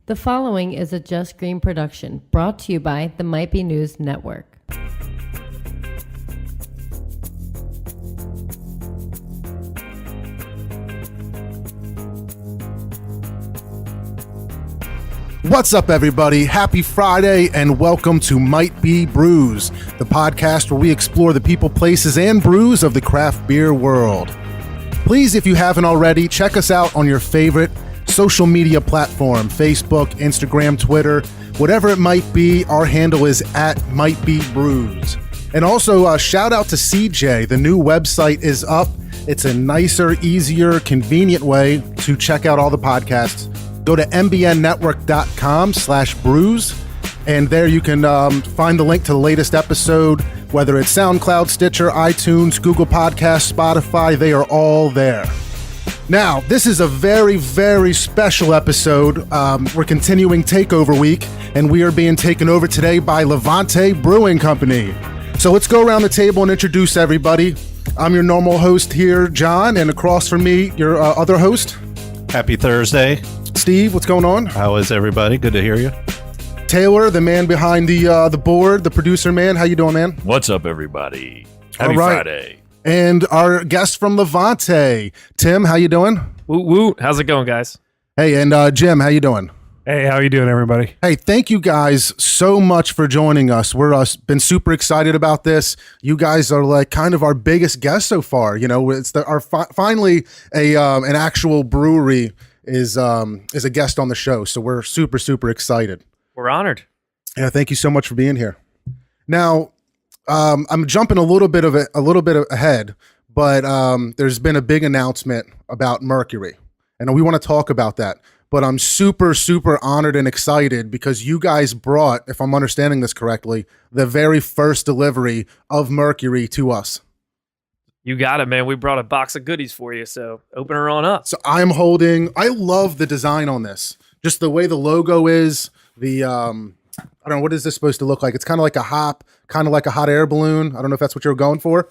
The following is a Just Green production brought to you by the Might Be News Network. What's up, everybody? Happy Friday, and welcome to Might Be Brews, the podcast where we explore the people, places, and brews of the craft beer world. Please, if you haven't already, check us out on your favorite social media platform, Facebook, Instagram, Twitter, whatever it might be. Our handle is @MightBeBrews. And also, shout out to CJ. The new website is up. It's a nicer, easier, convenient way to check out all the podcasts. Go to mbnnetwork.com/brews, and there you can find the link to the latest episode, whether it's SoundCloud, Stitcher, iTunes, Google Podcasts, Spotify, they are all there. Now, this is a very, very special episode. We're continuing Takeover Week, and we are being taken over today by Levante Brewing Company. So let's go around the table and introduce everybody. I'm your normal host here, John, and across from me, your other host. Happy Thursday. Steve, what's going on? How is everybody? Good to hear you. Taylor, the man behind the board, the producer man. How you doing, man? What's up, everybody? Happy All right. Friday. And our guest from Levante, Tim, how you doing? Woo woo. How's it going, guys? Hey, and Jim, how you doing? Hey, how you doing, everybody? Hey, thank you guys so much for joining us. We're been super excited about this. You guys are like kind of our biggest guest so far. You know, it's finally an actual brewery is a guest on the show, so we're super, super excited. We're honored. Yeah, thank you so much for being here. Now, I'm jumping a little bit ahead, but there's been a big announcement about Mercury, and we want to talk about that. But I'm super, super honored and excited because you guys brought, if I'm understanding this correctly, the very first delivery of Mercury to us. You got it, man. We brought a box of goodies for you, so open her on up. So I love the design on this. Just the way the logo is, I don't know, what is this supposed to look like? It's kind of like a hop, kind of like a hot air balloon. I don't know if that's what you're going for.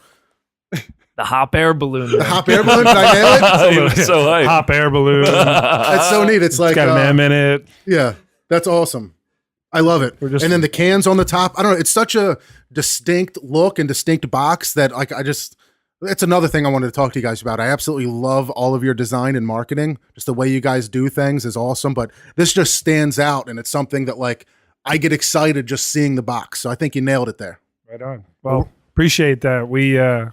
The hop air balloon. The hop air balloon? Did I nail it? So hype. Hop air balloon. That's so neat. It's like Got an M in it. Yeah, that's awesome. I love it. And then the cans on the top. I don't know. It's such a distinct look and distinct box that it's another thing I wanted to talk to you guys about. I absolutely love all of your design and marketing. Just the way you guys do things is awesome. But this just stands out, and it's something that I get excited just seeing the box. So I think you nailed it there. Right on. Well, appreciate that.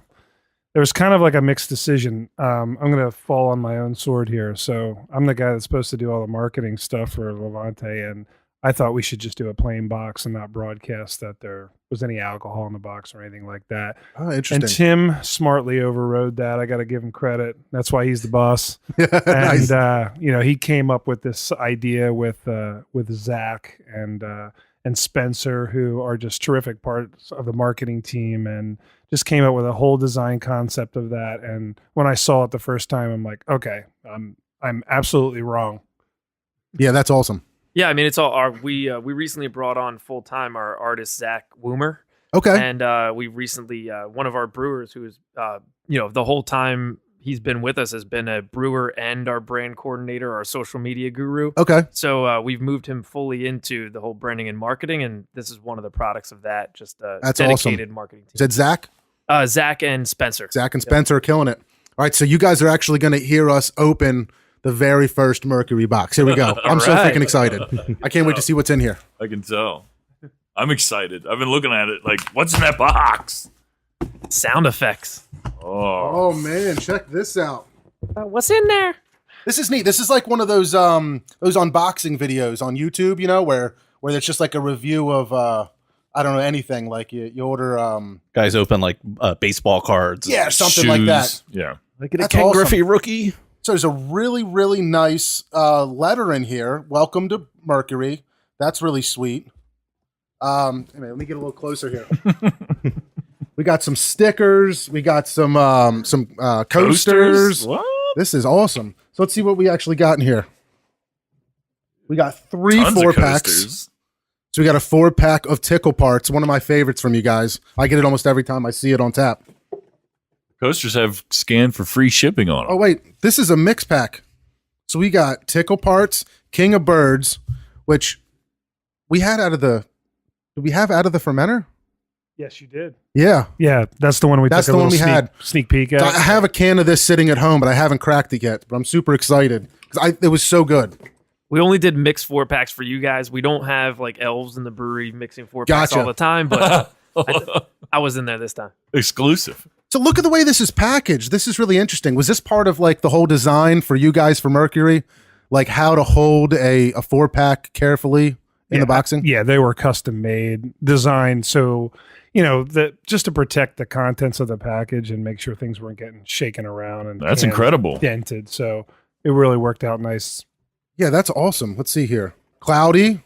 There was kind of like a mixed decision. I'm going to fall on my own sword here. So I'm the guy that's supposed to do all the marketing stuff for Levante, and I thought we should just do a plain box and not broadcast that there was any alcohol in the box or anything like that. Oh, interesting. And Tim smartly overrode that. I got to give him credit. That's why he's the boss. Nice. And he came up with this idea with Zach and Spencer, who are just terrific parts of the marketing team, and just came up with a whole design concept of that. And when I saw it the first time, I'm like, okay, I'm absolutely wrong. Yeah, that's awesome. Yeah, I mean, it's all we recently brought on full time our artist Zach Woomer. Okay. And we recently one of our brewers who is the whole time he's been with us has been a brewer and our brand coordinator, our social media guru. Okay. So we've moved him fully into the whole branding and marketing, and this is one of the products of that. Just a That's dedicated awesome. marketing team. Is that Zach? Zach and Spencer. Zach and Spencer are killing it. All right, so you guys are actually going to hear us open the very first Mercury box. Here we go. I'm so right. freaking excited. I can't wait to see what's in here. I can tell. I'm excited. I've been looking at it like, what's in that box? Sound effects. Oh, Man, check this out. What's in there? This is neat. This is like one of those unboxing videos on YouTube, where it's just like a review of I don't know, anything. Like you order Guys open like baseball cards. yeah, something like that. yeah. Like a That's Ken awesome. Griffey rookie. So there's a really, really nice letter in here. Welcome to Mercury. That's really sweet. Anyway, let me get a little closer here. We got some stickers. We got some coasters. What? This is awesome. So let's see what we actually got in here. We got three Tons of 4-packs. coasters. So we got a 4-pack of Tickle Parts, one of my favorites from you guys. I get it almost every time I see it on tap. Coasters have scanned for free shipping on them. Oh, wait. This is a mix pack. So we got Tickle Parts, King of Birds. which we had out of the. Did we have out of the fermenter? Yes, you did. Yeah. Yeah, that's the one we That's took the a one little we had. sneak peek at. So I have a can of this sitting at home, but I haven't cracked it yet. But I'm super excited because it was so good. We only did mixed 4-packs for you guys. We don't have like elves in the brewery mixing 4-packs Gotcha. all the time, but I was in there this time. Exclusive. So look at the way this is packaged. This is really interesting. Was this part of like the whole design for you guys for Mercury? Like how to hold a 4-pack carefully in the boxing? Yeah, they were custom made, designed so just to protect the contents of the package and make sure things weren't getting shaken around and That's cans incredible. dented. So it really worked out nice. Yeah, that's awesome. Let's see here. Cloudy.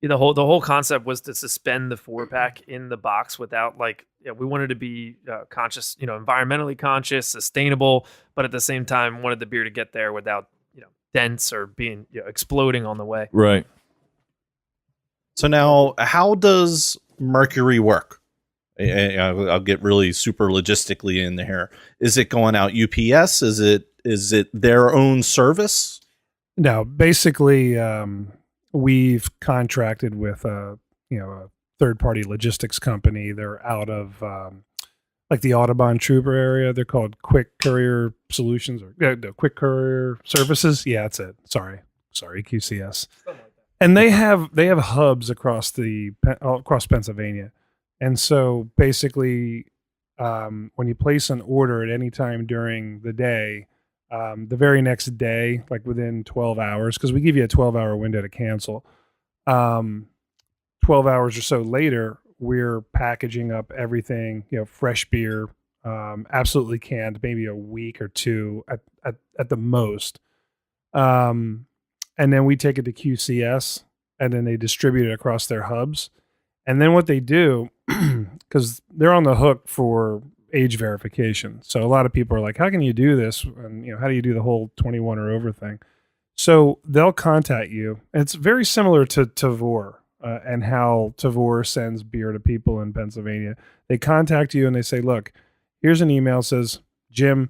Yeah, the whole concept was to suspend the 4-pack in the box without we wanted to be conscious, environmentally conscious, sustainable, but at the same time wanted the beer to get there without dents or being exploding on the way. Right. So now, how does Mercury work? I'll get really super logistically in here. Is it going out UPS? Is it their own service? No, basically, we've contracted with a third-party logistics company. They're out of like the Audubon Trooper area. They're called Quick Courier Solutions or Quick Courier Services. Yeah, that's it. Sorry, QCS. And they have hubs across Pennsylvania, and so basically, when you place an order at any time during the day, the very next day, like within 12 hours, because we give you a 12-hour window to cancel. 12 hours or so later, we're packaging up everything, fresh beer, absolutely canned, maybe a week or two at the most. And then we take it to QCS, and then they distribute it across their hubs. And then what they do, because they're on the hook for age verification. So a lot of people are like, how can you do this? And, how do you do the whole 21 or over thing? So they'll contact you. And it's very similar to Tavour and how Tavour sends beer to people in Pennsylvania. They contact you and they say, look, here's an email that says, Jim,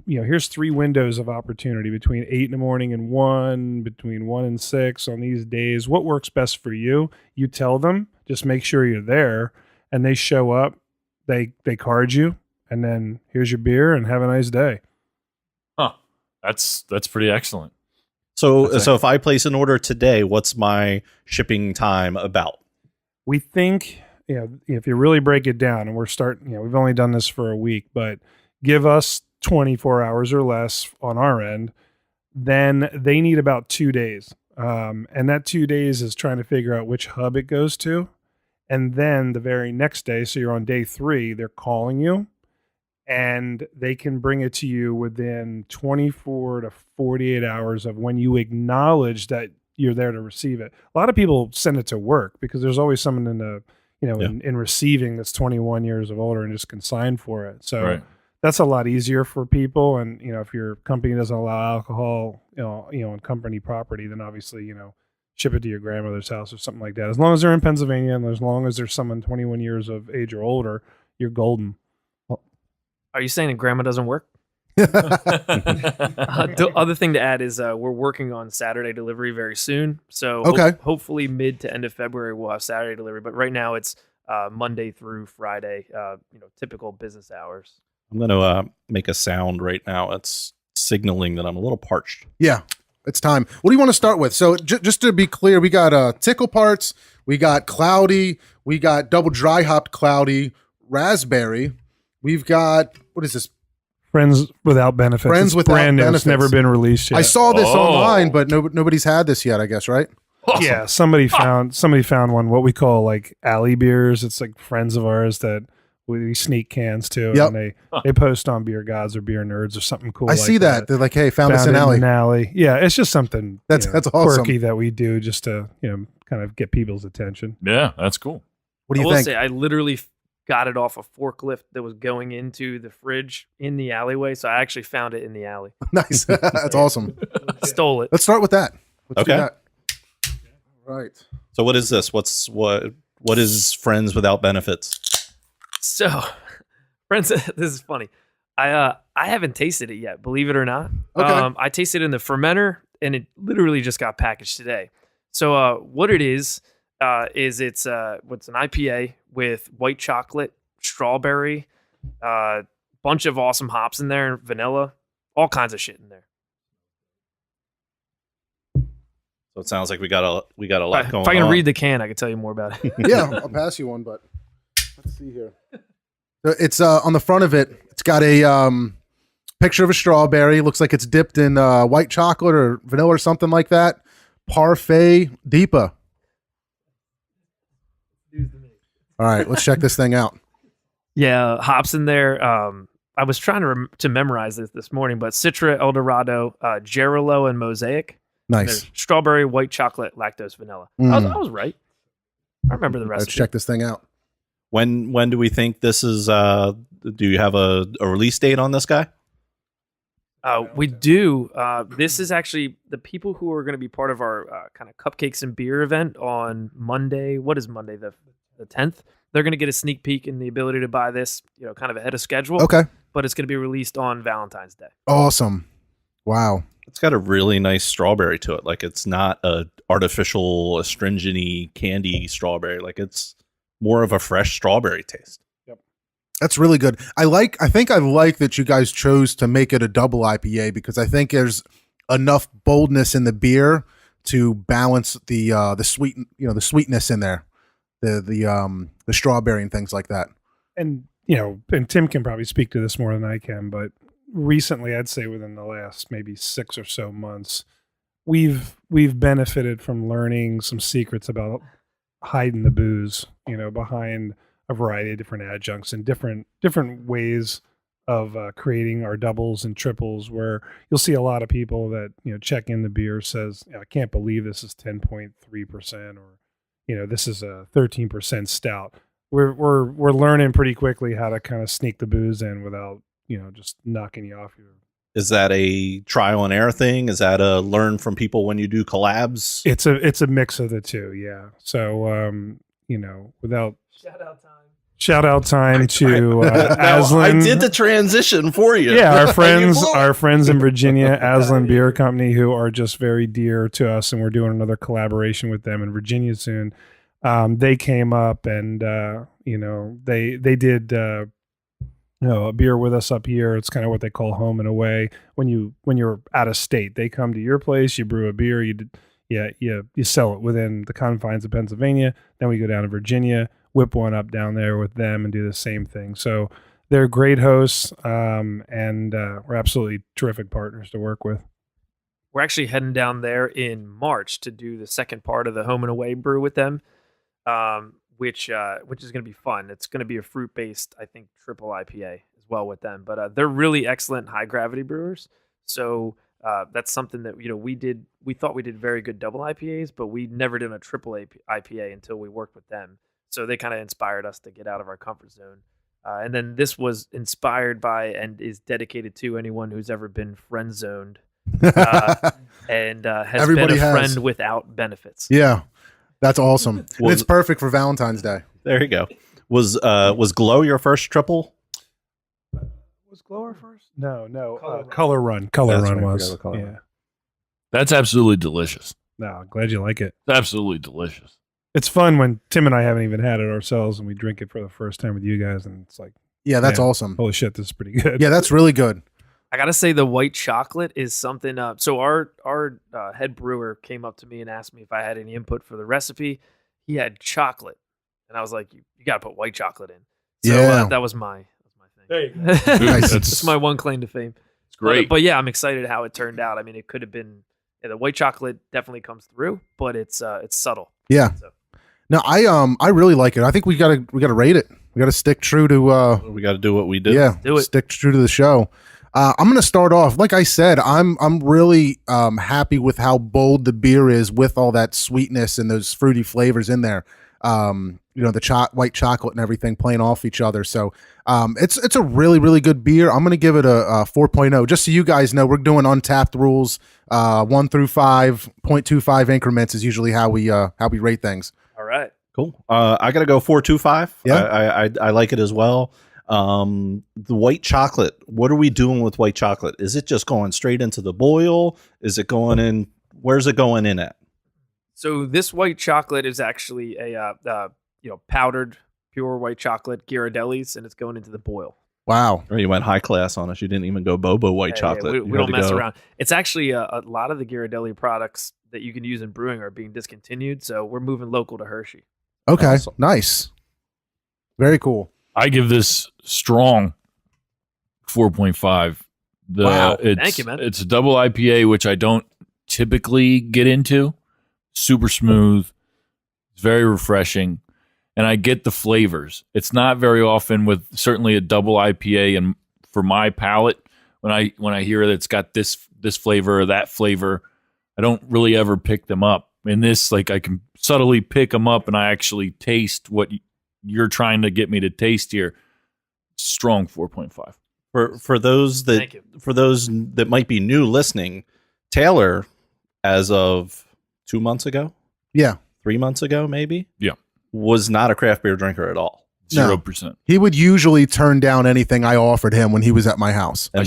here's 3 windows of opportunity between 8 in the morning and 1, between 1 and 6 on these days. What works best for you? You tell them, just make sure you're there, and they show up, they card you, and then here's your beer and have a nice day. Huh. That's pretty excellent. So if I place an order today, what's my shipping time about? We think, if you really break it down, and we've only done this for a week, but give us 24 hours or less on our end, then they need about 2 days. And that 2 days is trying to figure out which hub it goes to. And then the very next day, so you're on day 3, they're calling you and they can bring it to you within 24 to 48 hours of when you acknowledge that you're there to receive it. A lot of people send it to work because there's always someone in the, in receiving that's 21 years of older and just can sign for it. So Right. that's a lot easier for people. And, if your company doesn't allow alcohol, on company property, then obviously, ship it to your grandmother's house or something like that. As long as they're in Pennsylvania and as long as there's someone 21 years of age or older, you're golden. Are you saying that grandma doesn't work? The other thing to add is we're working on Saturday delivery very soon. So Okay. hopefully mid to end of February, we'll have Saturday delivery. But right now it's Monday through Friday, typical business hours. I'm going to make a sound right now. It's signaling that I'm a little parched. Yeah, it's time. What do you want to start with? So just to be clear, we got Tickle Parts, we got Cloudy, we got double dry hopped Cloudy, Raspberry. We've got, what is this? Friends Without Benefits. Friends It's Without brand new. Benefits. It's never been released yet. I saw this Oh. online, but nobody's had this yet, I guess, right? Awesome. Yeah, somebody found one, what we call like alley beers. It's like friends of ours that we sneak cans to, Yep. and they post on Beer Gods or Beer Nerds or something cool. I like see that. They're like, hey, found this Found in it alley. an alley. Yeah, it's just something That's awesome. quirky that we do just to kind of get people's attention. Yeah, that's cool. What do I you will think? say I literally got it off a forklift that was going into the fridge in the alleyway. So I actually found it in the alley. Nice. That's awesome. Stole it. Let's start with that. Let's do Okay. that. Right. So what is this? What is Friends Without Benefits? So, friends, this is funny. I haven't tasted it yet, believe it or not. Okay. I tasted it in the fermenter and it literally just got packaged today. So what it is it's what's an IPA with white chocolate, strawberry, bunch of awesome hops in there, vanilla, all kinds of shit in there. So it sounds like we got a lot going on. If I can read the can, I can tell you more about it. Yeah, I'll pass you one, but let's see here. So it's on the front of it. It's got a picture of a strawberry. Looks like it's dipped in white chocolate or vanilla or something like that. Parfait Deepa. All right, let's check this thing out. Yeah, hops in there. I was trying to memorize this morning, but Citra, Eldorado, Gerolo, and Mosaic. Nice. And strawberry, white chocolate, lactose, vanilla. I was right. I remember the recipe. Let's check this thing out. When do we think this is? Do you have a release date on this guy? We do. This is actually the people who are going to be part of our kind of cupcakes and beer event on Monday. What is Monday? The 10th. They're going to get a sneak peek and the ability to buy this, kind of ahead of schedule. Okay. But it's going to be released on Valentine's Day. Awesome. Wow. It's got a really nice strawberry to it. Like it's not a artificial astringent candy strawberry. Like it's more of a fresh strawberry taste. That's really good. I think I like that you guys chose to make it a double IPA because I think there's enough boldness in the beer to balance the the sweetness in there, the strawberry and things like that. And and Tim can probably speak to this more than I can, but recently, I'd say within the last maybe 6 or so months, we've benefited from learning some secrets about hiding the booze, behind a variety of different adjuncts and different ways of creating our doubles and triples, where you'll see a lot of people that check in the beer says, I can't believe this is 10.3%, or this is a 13% stout. We're learning pretty quickly how to kind of sneak the booze in without just knocking you off your. Is that a trial and error thing? Is that a learn from people when you do collabs? It's a mix of the two, yeah. So without shout out time to Aslan. I did the transition for you. Yeah, our friends in Virginia, Aslan Beer Company, who are just very dear to us, and we're doing another collaboration with them in Virginia soon. They came up and they did a beer with us up here. It's kind of what they call home and away. When you're out of state, they come to your place, you brew a beer, you sell it within the confines of Pennsylvania. Then we go down to Virginia, whip one up down there with them and do the same thing. So they're great hosts, and we're absolutely terrific partners to work with. We're actually heading down there in March to do the second part of the home and away brew with them, which is going to be fun. It's going to be a fruit-based, I think, triple IPA as well with them. But they're really excellent high-gravity brewers. So that's something that we did. We thought we did very good double IPAs, but we never did a triple IPA until we worked with them. So they kind of inspired us to get out of our comfort zone. And then this was inspired by and is dedicated to anyone who's ever been friend-zoned and has Everybody been a has. friend without benefits. Yeah, that's awesome. And it's perfect for Valentine's Day. There you go. Was Glow your first triple? Was Glower first? No. Color Run. Color That's Run right, was. forgot Color Yeah. Run. That's absolutely delicious. No, glad you like it. It's absolutely delicious. It's fun when Tim and I haven't even had it ourselves, and we drink it for the first time with you guys, and it's like, Yeah, that's Man. awesome. holy shit, this is pretty good. Yeah, that's really good. I gotta say the white chocolate is something. So our head brewer came up to me and asked me if I had any input for the recipe. He had chocolate, and I was like, "You gotta put white chocolate in." So Yeah. that was my thing. There you go. Nice. That's my one claim to fame. It's great. But yeah, I'm excited how it turned out. I mean, it could have been the white chocolate definitely comes through, but it's subtle. Yeah. So. No, I really like it. I think we gotta rate it. We gotta stick true to We got to do what we did. Do it. stick true to the show. I'm gonna start off. Like I said, I'm really happy with how bold the beer is with all that sweetness and those fruity flavors in there. The white chocolate and everything playing off each other. So it's a really, really good beer. I'm gonna give it a 4.0. Just so you guys know, we're doing untapped rules. 1 through 5, 0.25 increments is usually how we rate things. All right. Cool. I got to go 4.25. Yeah. I like it as well. The white chocolate. What are we doing with white chocolate? Is it just going straight into the boil? Is it going in? Where's it going in at? So this white chocolate is actually a powdered pure white chocolate Ghirardelli's, and it's going into the boil. Wow. Or you went high class on us. You didn't even go Bobo white chocolate. We You don't had to mess go- around. It's actually a lot of the Ghirardelli products that you can use in brewing are being discontinued, so we're moving local to Hershey. Okay. Awesome. Nice. Very cool. I give this strong 4.5. Wow. Thank you, man. It's a double IPA, which I don't typically get into. Super smooth. It's very refreshing. And I get the flavors. It's not very often with certainly a double IPA, and for my palate, when I hear that it's got this flavor or that flavor, I don't really ever pick them up. In this, like, I can subtly pick them up, and I actually taste what you're trying to get me to taste here. Strong 4.5. For those Thank you. that might be new listening, Taylor, as of 2 months ago, Yeah. 3 months ago, maybe, Yeah. was not a craft beer drinker at all. No. 0%. He would usually turn down anything I offered him when he was at my house. And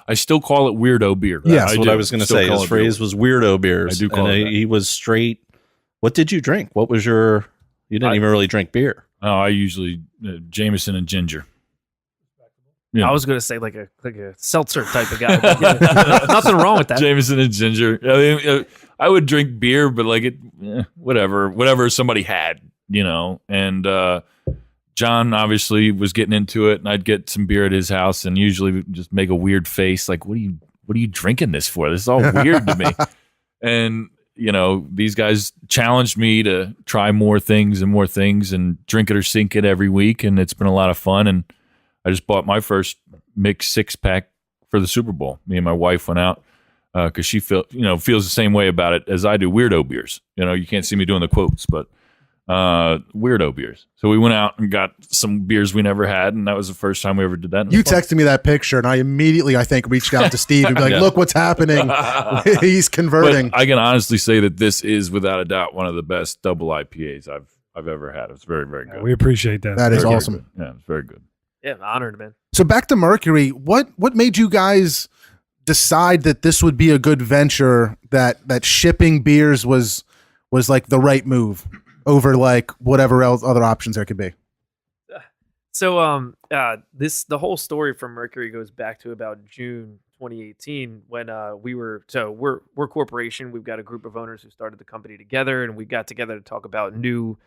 I still call it weirdo beer. Yeah, That's what do. I was going to Still say. call His it phrase beer. was weirdo beers. I do call and it that. he was straight. What did you drink? What was your? You didn't even really drink beer. Oh, I usually Jameson and ginger. Yeah. I was going to say like a seltzer type of guy. But yeah, nothing wrong with that. Jameson and ginger. I mean, I would drink beer, but like whatever somebody had, And John obviously was getting into it, and I'd get some beer at his house, and usually we'd just make a weird face, like, "What are you drinking this for? This is all weird to me." And these guys challenged me to try more things and drink it or sink it every week, and it's been a lot of fun. And I just bought my first mixed 6-pack for the Super Bowl. Me and my wife went out because she feels the same way about it as I do. Weirdo beers. You can't see me doing the quotes, but weirdo beers. So we went out and got some beers we never had, and that was the first time we ever did that. And it You was fun. texted me that picture, and I immediately, I think, reached out to Steve and be like, Yeah. look what's happening. He's converting. But I can honestly say that this is without a doubt one of the best double IPAs I've ever had. It's very, very good. We appreciate that. That is Very, very awesome. good. Yeah, it's very good. Yeah, I'm honored, man. So back to Mercury, what made you guys decide that this would be a good venture, that shipping beers was like the right move over like whatever else other options there could be? So the whole story from Mercury goes back to about June 2018 when we're a corporation. We've got a group of owners who started the company together, and we got together to talk about new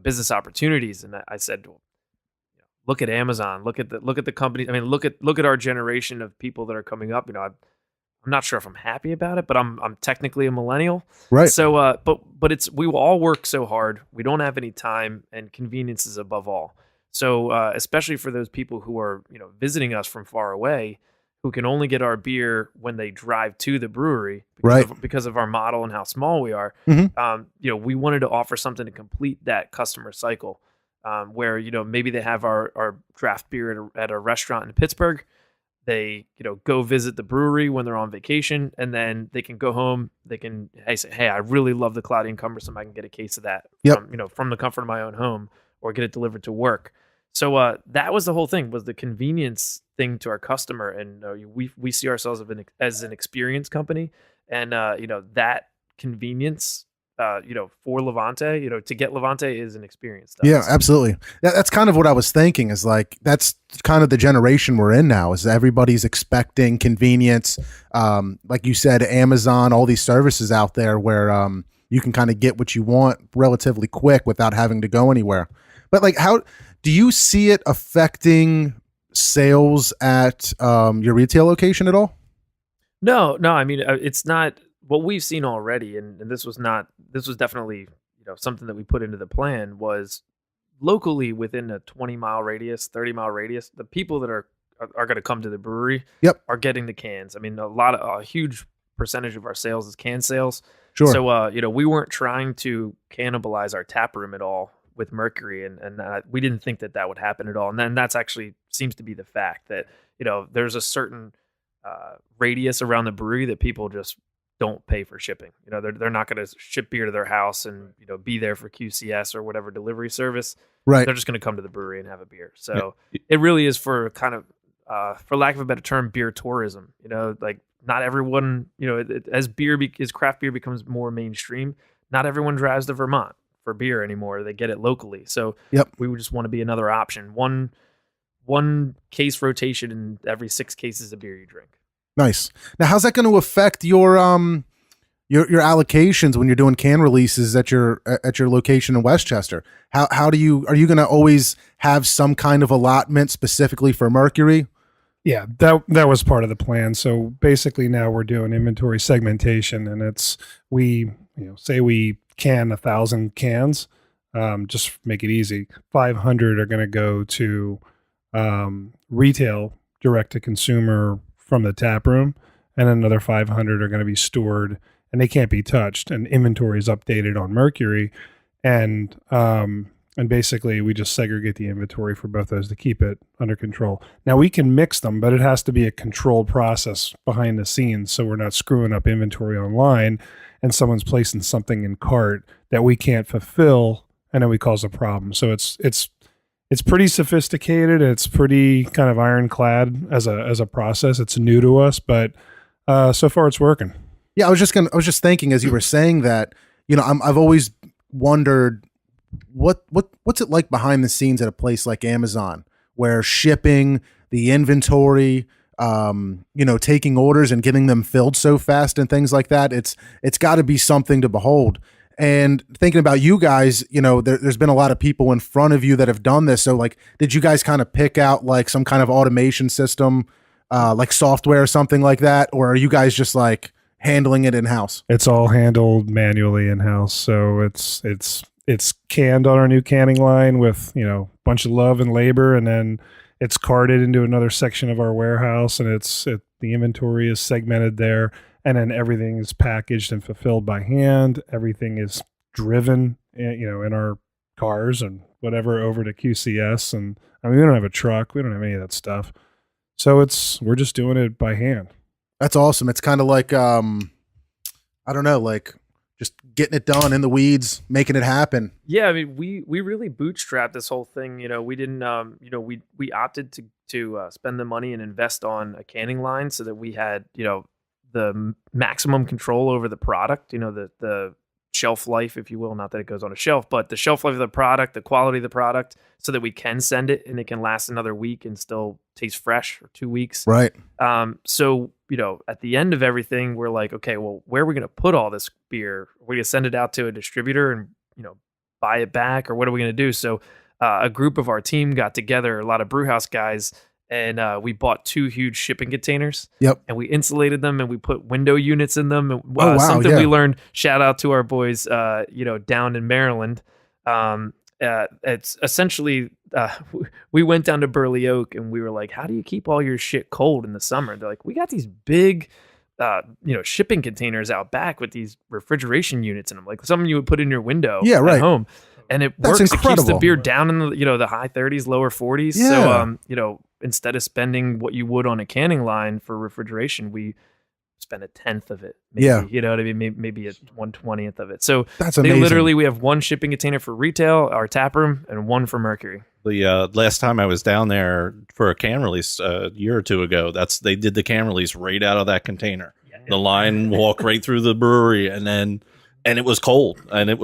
business opportunities. And I said, look at Amazon, look at the company. I mean, look at our generation of people that are coming up. I'm not sure if I'm happy about it, but I'm technically a millennial. Right. So, but it's, we all work so hard. We don't have any time, and convenience is above all. So, especially for those people who are, visiting us from far away, who can only get our beer when they drive to the brewery because of our model and how small we are. Mhm. We wanted to offer something to complete that customer cycle, where, maybe they have our draft beer at a restaurant in Pittsburgh. They, go visit the brewery when they're on vacation, and then they can go home. They can say, "Hey, I really love the Cloudy and Cumbersome. I can get a case of that from the comfort of my own home, or get it delivered to work." So that was the whole thing, was the convenience thing to our customer, and we see ourselves as an experience company, and that convenience. For Levante, to get Levante is an experience. Yeah, absolutely. That's kind of what I was thinking, is like, that's kind of the generation we're in now, is everybody's expecting convenience. Like you said, Amazon, all these services out there where you can kind of get what you want relatively quick without having to go anywhere. But like, how do you see it affecting sales at your retail location at all? No. I mean, it's not what we've seen already, and this was definitely something that we put into the plan, was locally within a 20-mile radius, 30-mile radius, the people that are going to come to the brewery are getting the cans. I mean, a huge percentage of our sales is can sales. Sure. So we weren't trying to cannibalize our tap room at all with Mercury, and we didn't think that would happen at all. And then that's actually seems to be the fact that there's a certain radius around the brewery that people just don't pay for shipping. You know, they're not going to ship beer to their house and, you know, be there for QCS or whatever delivery service. Right. They're just going to come to the brewery and have a beer. So it really is for kind of, for lack of a better term, beer tourism. You know, like not everyone, you know, as craft beer becomes more mainstream, not everyone drives to Vermont for beer anymore. They get it locally. So we would just want to be another option. One case rotation in every 6 cases of beer you drink. Nice. Now, how's that going to affect your allocations when you're doing can releases at your location in Westchester? Are you going to always have some kind of allotment specifically for Mercury? Yeah, that was part of the plan. So basically now we're doing inventory segmentation, and it's say we can 1,000 cans, just make it easy. 500 are going to go to retail, direct to consumer from the tap room, and another 500 are going to be stored, and they can't be touched. And inventory is updated on Mercury, and basically we just segregate the inventory for both those to keep it under control. Now we can mix them, but it has to be a controlled process behind the scenes, so we're not screwing up inventory online and someone's placing something in cart that we can't fulfill, and then we cause a problem. So it's pretty sophisticated. It's pretty kind of ironclad as a process. It's new to us, but so far it's working. Yeah, I was just thinking as you were saying that, you know, I've always wondered what's it like behind the scenes at a place like Amazon, where shipping, the inventory, taking orders and getting them filled so fast and things like that. It's got to be something to behold. And thinking about you guys, you know, there's been a lot of people in front of you that have done this. So like, did you guys kind of pick out like some kind of automation system, like software or something like that? Or are you guys just like handling it in house? It's all handled manually in house. So it's canned on our new canning line with, you know, a bunch of love and labor. And then it's carted into another section of our warehouse, and the inventory is segmented there. And then everything is packaged and fulfilled by hand. Everything is driven, you know, in our cars and whatever over to QCS. And I mean, we don't have a truck. We don't have any of that stuff. So we're just doing it by hand. That's awesome. It's kind of like, I don't know, like just getting it done in the weeds, making it happen. Yeah. I mean, we really bootstrapped this whole thing. You know, we didn't, we opted to spend the money and invest on a canning line so that we had, you know, the maximum control over the product, you know, the shelf life, if you will, not that it goes on a shelf, but the shelf life of the product, the quality of the product, so that we can send it and it can last another week and still taste fresh, or 2 weeks. Right. So, you know, at the end of everything, we're like, okay, well, where are we going to put all this beer? Are we going to send it out to a distributor and, you know, buy it back, or what are we going to do? So a group of our team got together, a lot of brewhouse guys, and we bought 2 huge shipping containers. Yep. And we insulated them, and we put window units in them. And, something we learned, shout out to our boys, down in Maryland. It's essentially, we went down to Burley Oak, and we were like, how do you keep all your shit cold in the summer? They're like, we got these big, shipping containers out back with these refrigeration units in them. Like something you would put in your window at home. And it works. It keeps the beer down in the high 30s, lower 40s. Yeah. So, instead of spending what you would on a canning line for refrigeration, we spend a tenth of it. Maybe, yeah. You know what I mean? Maybe a 1/20th of it. So that's amazing. We have 1 shipping container for retail, our tap room, and 1 for Mercury. The last time I was down there for a can release a year or 2 ago, they did the can release right out of that container. Yeah. The line walked right through the brewery, and it was cold, and I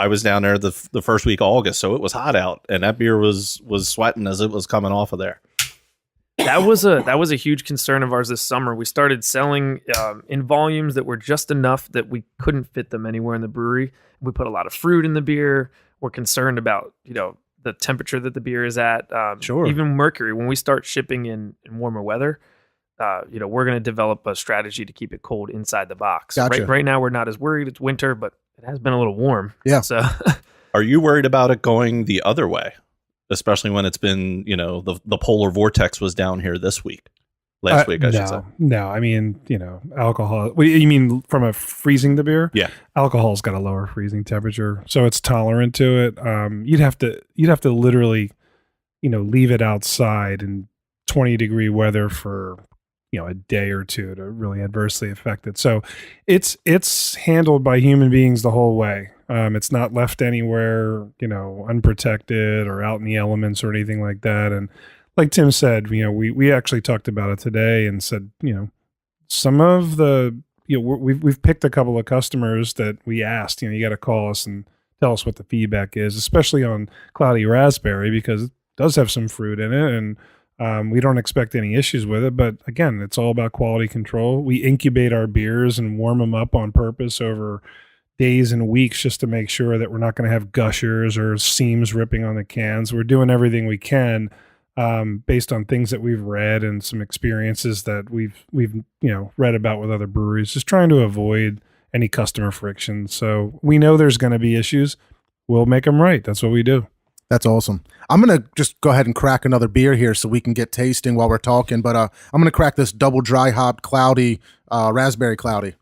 was down there the first week of August, so it was hot out, and that beer was sweating as it was coming off of there. That was a huge concern of ours this summer. We started selling in volumes that were just enough that we couldn't fit them anywhere in the brewery. We put a lot of fruit in the beer. We're concerned about, the temperature that the beer is at. Sure. Even Mercury, when we start shipping in warmer weather, we're going to develop a strategy to keep it cold inside the box. Gotcha. Right now, we're not as worried. It's winter, but it has been a little warm. Yeah. So, are you worried about it going the other way? Especially when it's been, the polar vortex was down here this week. Last week, I should say. No, I mean, alcohol. You mean from a freezing the beer? Yeah. Alcohol's got a lower freezing temperature, so it's tolerant to it. You'd have to literally, leave it outside in 20-degree weather for, a day or two to really adversely affect it. So it's handled by human beings the whole way. It's not left anywhere, unprotected or out in the elements or anything like that. And like Tim said, we actually talked about it today and said, some of the, we've picked a couple of customers that we asked, you got to call us and tell us what the feedback is, especially on cloudy raspberry, because it does have some fruit in it, and we don't expect any issues with it. But again, it's all about quality control. We incubate our beers and warm them up on purpose over days and weeks just to make sure that we're not going to have gushers or seams ripping on the cans. We're doing everything we can based on things that we've read and some experiences that we've read about with other breweries, just trying to avoid any customer friction. So we know there's going to be issues. We'll make them right. That's what we do. That's awesome. I'm going to just go ahead and crack another beer here so we can get tasting while we're talking. But I'm going to crack this double dry hopped cloudy, raspberry cloudy.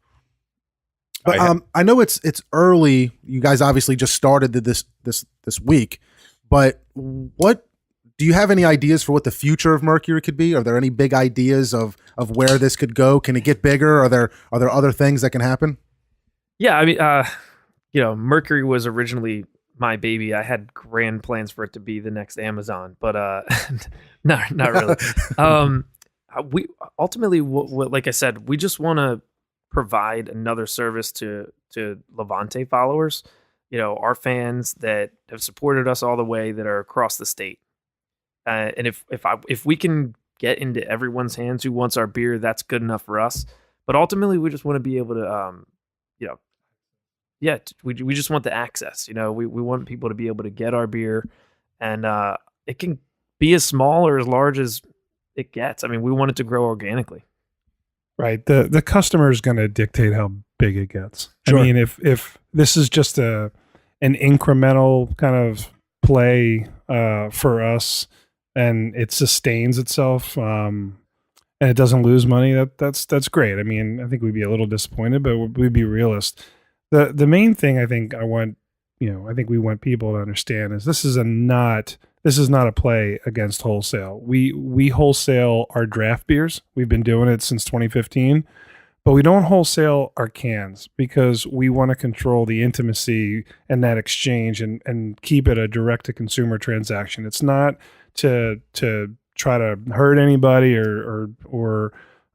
But I know it's early. You guys obviously just started this week. But what do you have any ideas for what the future of Mercury could be? Are there any big ideas of where this could go? Can it get bigger? Are there other things that can happen? Yeah, I mean, Mercury was originally my baby. I had grand plans for it to be the next Amazon, but not really. We ultimately, like I said, we just want to provide another service to Levante followers, our fans that have supported us all the way, that are across the state. And if we can get into everyone's hands who wants our beer, that's good enough for us. But ultimately, we just want to be able to, we just want the access. We want people to be able to get our beer, and it can be as small or as large as it gets. I mean, we want it to grow organically. Right. The customer is going to dictate how big it gets. Sure. I mean, if this is just an incremental kind of play for us, and it sustains itself, and it doesn't lose money, that's great. I mean, I think we'd be a little disappointed, but we'd be realist. The main thing I think we want people to understand is this is not a play against wholesale. We wholesale our draft beers. We've been doing it since 2015, but we don't wholesale our cans because we want to control the intimacy and that exchange and keep it a direct to consumer transaction. It's not to try to hurt anybody or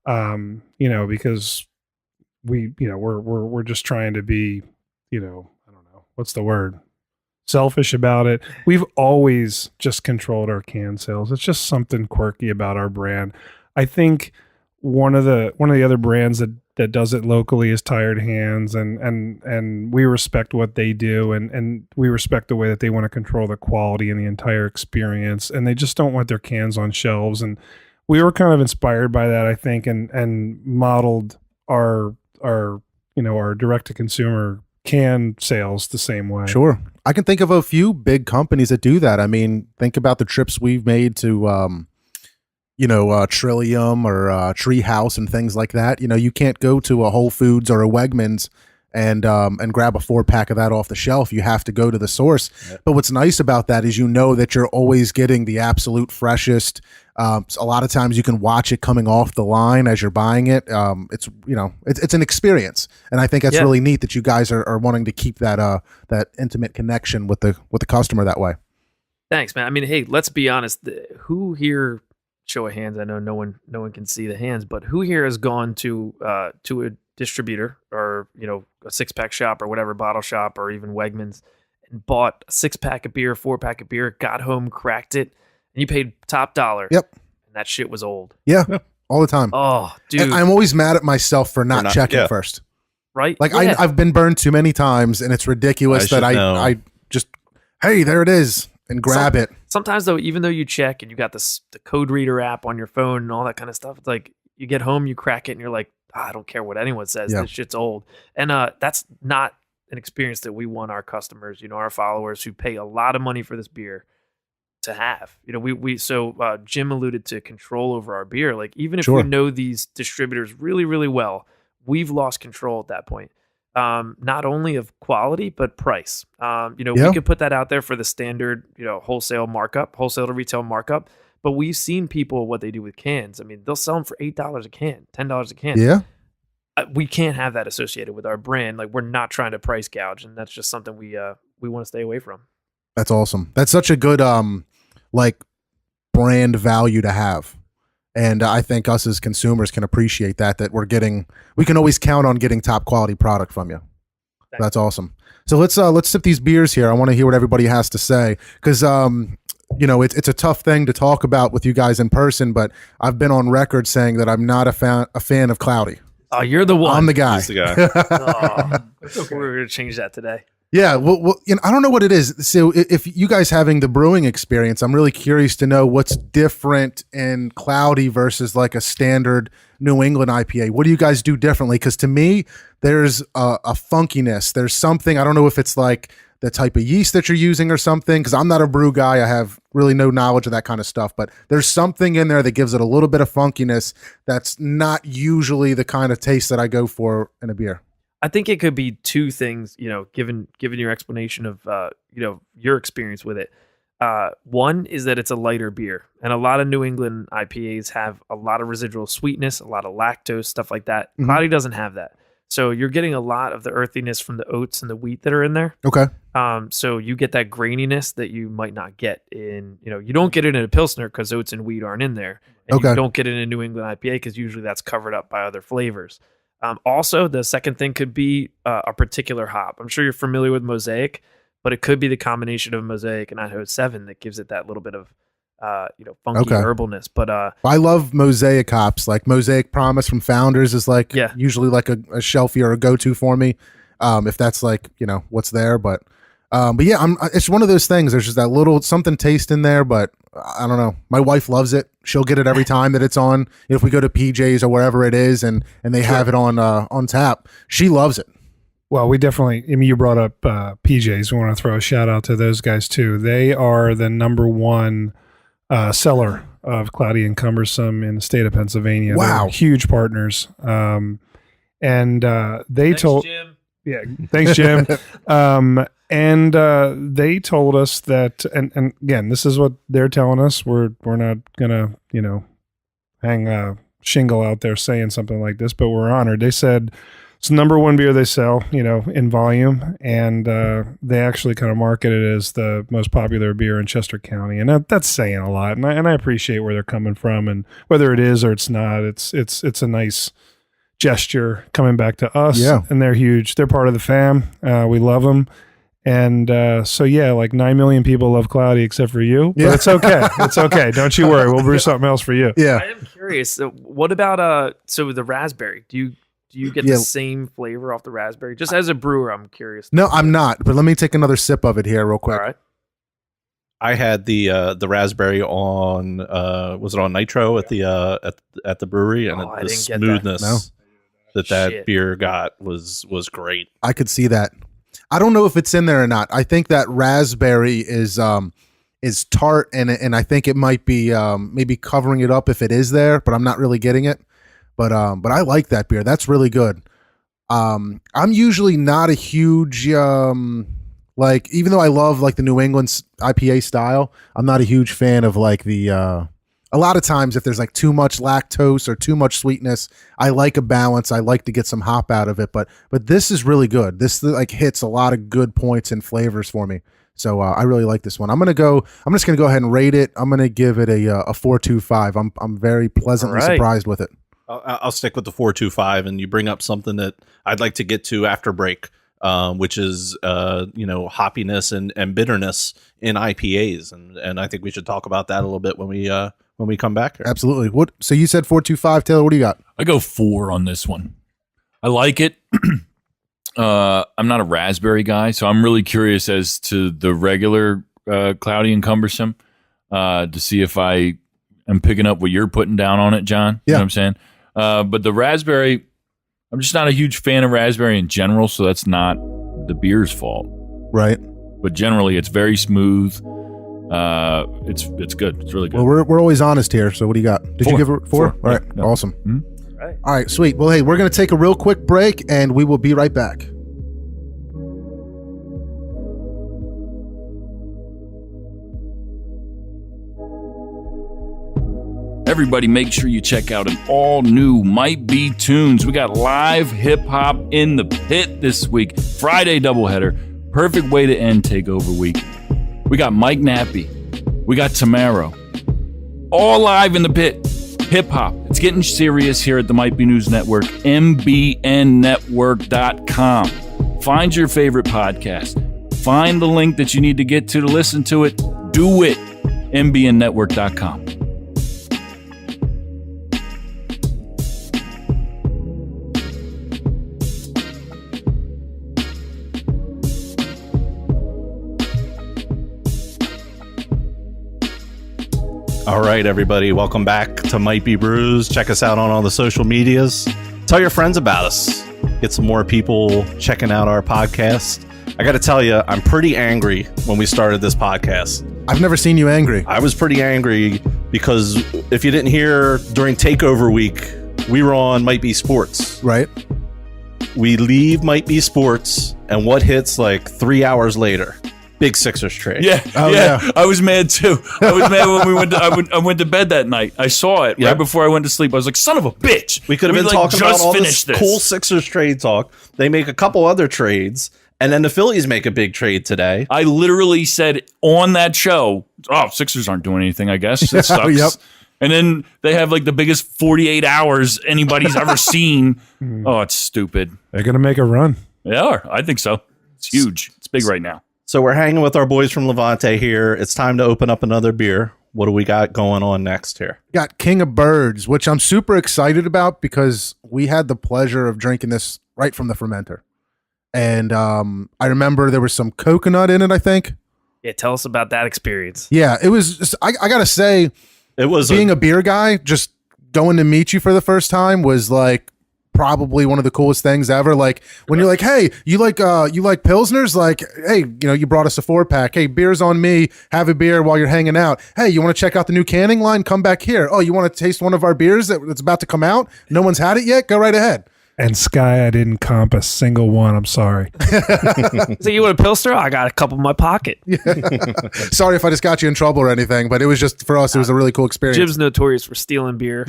because we're just trying to be, I don't know, what's the word? Selfish about it. We've always just controlled our can sales. It's just something quirky about our brand. I think one of the other brands that does it locally is Tired Hands, and we respect what they do, and we respect the way that they want to control the quality and the entire experience, and they just don't want their cans on shelves. And we were kind of inspired by that, I think, and modeled our direct to consumer can sales the same way. Sure. I can think of a few big companies that do that. I mean, think about the trips we've made to, Trillium or Treehouse and things like that. You can't go to a Whole Foods or a Wegmans and grab a 4-pack of that off the shelf. You have to go to the source. Yep. But what's nice about that is that you're always getting the absolute freshest. A lot of times you can watch it coming off the line as you're buying it. It's an experience, and I think that's really neat that you guys are wanting to keep that intimate connection with the customer that way. Thanks, man. I mean, hey, let's be honest. Who here, show of hands? I know no one can see the hands, but who here has gone to a distributor or a 6-pack shop or whatever, bottle shop or even Wegmans, and bought a 6-pack of beer, 4-pack of beer, got home, cracked it, and you paid top dollar? Yep. And that shit was old. Yeah. All the time. Oh, dude. And I'm always mad at myself for not checking first. Right? Like I've been burned too many times, and it's ridiculous that I just, hey, there it is, and grab it. Sometimes though, even though you check and you got the code reader app on your phone and all that kind of stuff, it's like you get home, you crack it, and you're like, I don't care what anyone says. This shit's old. And that's not an experience that we want our customers, our followers who pay a lot of money for this beer to have. Jim alluded to control over our beer. Like, even if we know these distributors really, really well, we've lost control at that point. Not only of quality, but price. We could put that out there for the standard, wholesale to retail markup, But we've seen people what they do with cans. I mean, they'll sell them for $8 a can, $10 a can. Yeah. We can't have that associated with our brand. Like, we're not trying to price gouge, and that's just something we want to stay away from. That's awesome. That's such a good like brand value to have. And I think us as consumers can appreciate that we can always count on getting top quality product from you. Thanks. That's awesome. So let's sip these beers here. I want to hear what everybody has to say, because it's a tough thing to talk about with you guys in person, but I've been on record saying that I'm not a fan of Cloudy. Oh, you're the one. I'm the guy. He's the guy. Oh, we're going to change that today. Yeah, well, I don't know what it is. So if you guys having the brewing experience, I'm really curious to know what's different in Cloudy versus like a standard New England IPA. What do you guys do differently? Because to me, there's a funkiness. There's something, I don't know if it's like the type of yeast that you're using or something, because I'm not a brew guy. I have really no knowledge of that kind of stuff, but there's something in there that gives it a little bit of funkiness that's not usually the kind of taste that I go for in a beer. I think it could be two things, given your explanation of, your experience with it. One is that it's a lighter beer, and a lot of New England IPAs have a lot of residual sweetness, a lot of lactose, stuff like that. Mhm. Cloudy doesn't have that. So you're getting a lot of the earthiness from the oats and the wheat that are in there. Okay. So you get that graininess that you might not get in, you don't get it in a Pilsner because oats and wheat aren't in there. And Okay. you don't get it in a New England IPA because usually that's covered up by other flavors. Also, the second thing could be a particular hop. I'm sure you're familiar with Mosaic, but it could be the combination of Mosaic and Idaho 7 that gives it that little bit of, funky Okay. herbalness. But I love Mosaic hops. Like Mosaic Promise from Founders is like usually like a shelfie or a go-to for me, if that's like what's there. But yeah, it's one of those things. There's just that little something taste in there, but I don't know. My wife loves it. She'll get it every time that it's on. If we go to PJ's or wherever it is, and they have it on tap, she loves it. Well, we definitely, you brought up PJs. We want to throw a shout out to those guys too. They are the number one seller of Cloudy and Cumbersome in the state of Pennsylvania. Wow. They're huge partners. And they told, Jim. yeah, thanks, Jim. And they told us that, and again, this is what they're telling us. We're not gonna, hang a shingle out there saying something like this, but we're honored. They said it's the number one beer they sell, in volume, and they actually kind of market it as the most popular beer in Chester County, and that's saying a lot. And I appreciate where they're coming from, and whether it is or it's not, it's a nice gesture coming back to us. Yeah. And they're huge. They're part of the fam. We love them. And so, yeah, like 9 million people love Cloudy except for you. But it's okay. It's okay. Don't you worry. We'll brew something else for you. Yeah. I am curious. What about so the raspberry? Do you get the same flavor off the raspberry? Just as a brewer, I'm curious. No, I'm not. But let me take another sip of it here real quick. All right. I had the raspberry on was it on Nitro at the brewery, and I the didn't get that. smoothness that Shit. beer got was great. I could see that. I don't know if it's in there or not. I think that raspberry is tart, and I think it might be maybe covering it up if it is there, but I'm not really getting it. But I like that beer. That's really good. I'm usually not a huge like, even though I love like the New England IPA style, I'm not a huge fan of like the a lot of times if there's like too much lactose or too much sweetness, I like a balance. I like to get some hop out of it, but this is really good. This like hits a lot of good points and flavors for me. So I really like this one. I'm just gonna go ahead and rate it. I'm gonna give it a 4.25. I'm very pleasantly All right. surprised with it. I'll stick with the 4.25, and you bring up something that I'd like to get to after break, which is hoppiness and bitterness in IPAs, and I think we should talk about that a little bit when we come back here. Absolutely. What? So you said 4.25, Taylor. What do you got? I go 4 on this one. I like it. I'm not a raspberry guy, so I'm really curious as to the regular Cloudy and Cumbersome to see if I am picking up what you're putting down on it, John. You know what I'm saying? But the raspberry, I'm just not a huge fan of raspberry in general, so that's not the beer's fault. Right. But generally, it's very smooth. It's good. It's really good. Well, we're always honest here. So what do you got? Did 4. you give it 4? 4. All right. Yeah, no. Awesome. Right. All right. Sweet. Well, hey, we're going to take a real quick break and we will be right back. everybody make sure you check out an all-new Might Be Tunes. We got live hip-hop in the pit this week. Friday doubleheader. Perfect way to end Takeover Week. We got Mike Nappy. We got Tamaro. All live in the pit. Hip-hop. It's getting serious here at the Might Be News Network. mbnnetwork.com. Find your favorite podcast. Find the link that you need to get to listen to it. Do it. mbnnetwork.com. All right, everybody, welcome back to Might Be Brews. Check us out on all the social medias. Tell your friends about us. Get some more people checking out our podcast. I got to tell you, I'm pretty angry when we started this podcast. I've never seen you angry. I was pretty angry because if you didn't hear, during Takeover Week, we were on Might Be Sports. Right? We leave Might Be Sports, and what hits like 3 hours later? Big Sixers trade. Yeah, Oh, yeah, yeah. I was mad too. I was mad when we went to. I went to bed that night. I saw it Yep. right before I went to sleep. I was like, "Son of a bitch!" We could have been like, talking about just all this finished cool Sixers trade talk. They make a couple other trades, and then the Phillies make a big trade today. I literally said on that show, "Oh, Sixers aren't doing anything. I guess it sucks." Yep. And then they have like the biggest 48 hours anybody's ever seen. Oh, it's stupid. They're gonna make a run. They are. I think so. It's huge. It's big right now. So we're hanging with our boys from Levante here. It's time to open up another beer. What do we got going on next here? Got King of Birds, which I'm super excited about because we had the pleasure of drinking this right from the fermenter. And I remember there was some coconut in it, I think. Yeah, tell us about that experience. Yeah, it was just, I got to say, It was being a beer guy, just going to meet you for the first time was like probably one of the coolest things ever. Like when you're like, hey, you like Pilsners? Like, hey, you brought us a 4-pack. Hey, beer's on me. Have a beer while you're hanging out. Hey, you want to check out the new canning line? Come back here. Oh, you want to taste one of our beers that's about to come out? No one's had it yet? Go right ahead. And Sky, I didn't comp a single one. I'm sorry. So you want a Pilsner? I got a couple in my pocket. Sorry if I just got you in trouble or anything, but it was just, for us, it was a really cool experience. Jim's notorious for stealing beer.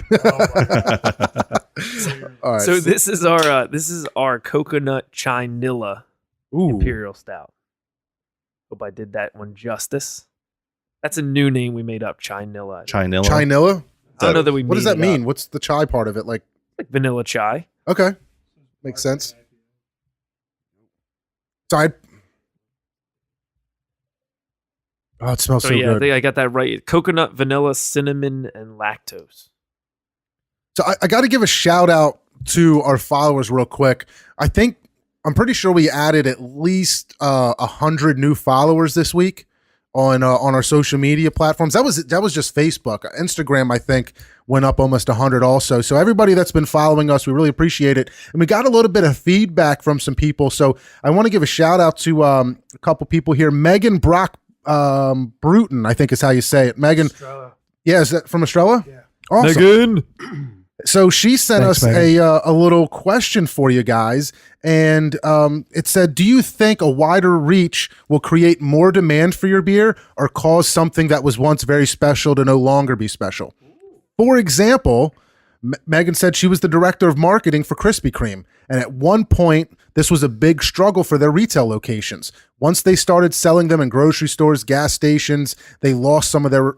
All right. So this is our coconut chinilla Ooh. imperial stout. Hope I did that one justice. That's a new name we made up, chinilla. Chinilla. Chinilla? I don't know that we. What does made that it mean? up. What's the chai part of it? Like Vanilla chai. Okay. Makes sense. So oh, it smells so yeah, I good. think I got that right. Coconut, vanilla, cinnamon, and lactose. So I got to give a shout out to our followers real quick. I'm pretty sure we added at least 100 new followers this week on our social media platforms. That was just Facebook. Instagram, I think, went up almost 100 also. So everybody that's been following us, we really appreciate it. And we got a little bit of feedback from some people. So I want to give a shout out to a couple people here. Megan Brock Bruton, I think is how you say it. Megan. Estrella. Yeah, is that from Estrella? Yeah. Awesome. Megan. So she sent Thanks, us Megan. a little question for you guys, and it said, do you think a wider reach will create more demand for your beer or cause something that was once very special to no longer be special? For example, Megan said she was the director of marketing for Krispy Kreme, and at one point, this was a big struggle for their retail locations. Once they started selling them in grocery stores, gas stations, they lost some of their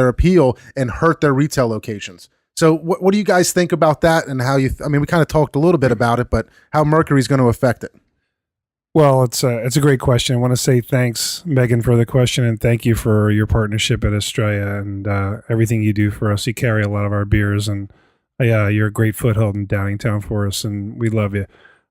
appeal and hurt their retail locations. So what do you guys think about that, and how we kind of talked a little bit about it, but how Mercury's going to affect it? Well, it's a great question. I want to say thanks, Megan, for the question, and thank you for your partnership at Estrella and everything you do for us. You carry a lot of our beers, and you're a great foothold in Downingtown for us, and we love you.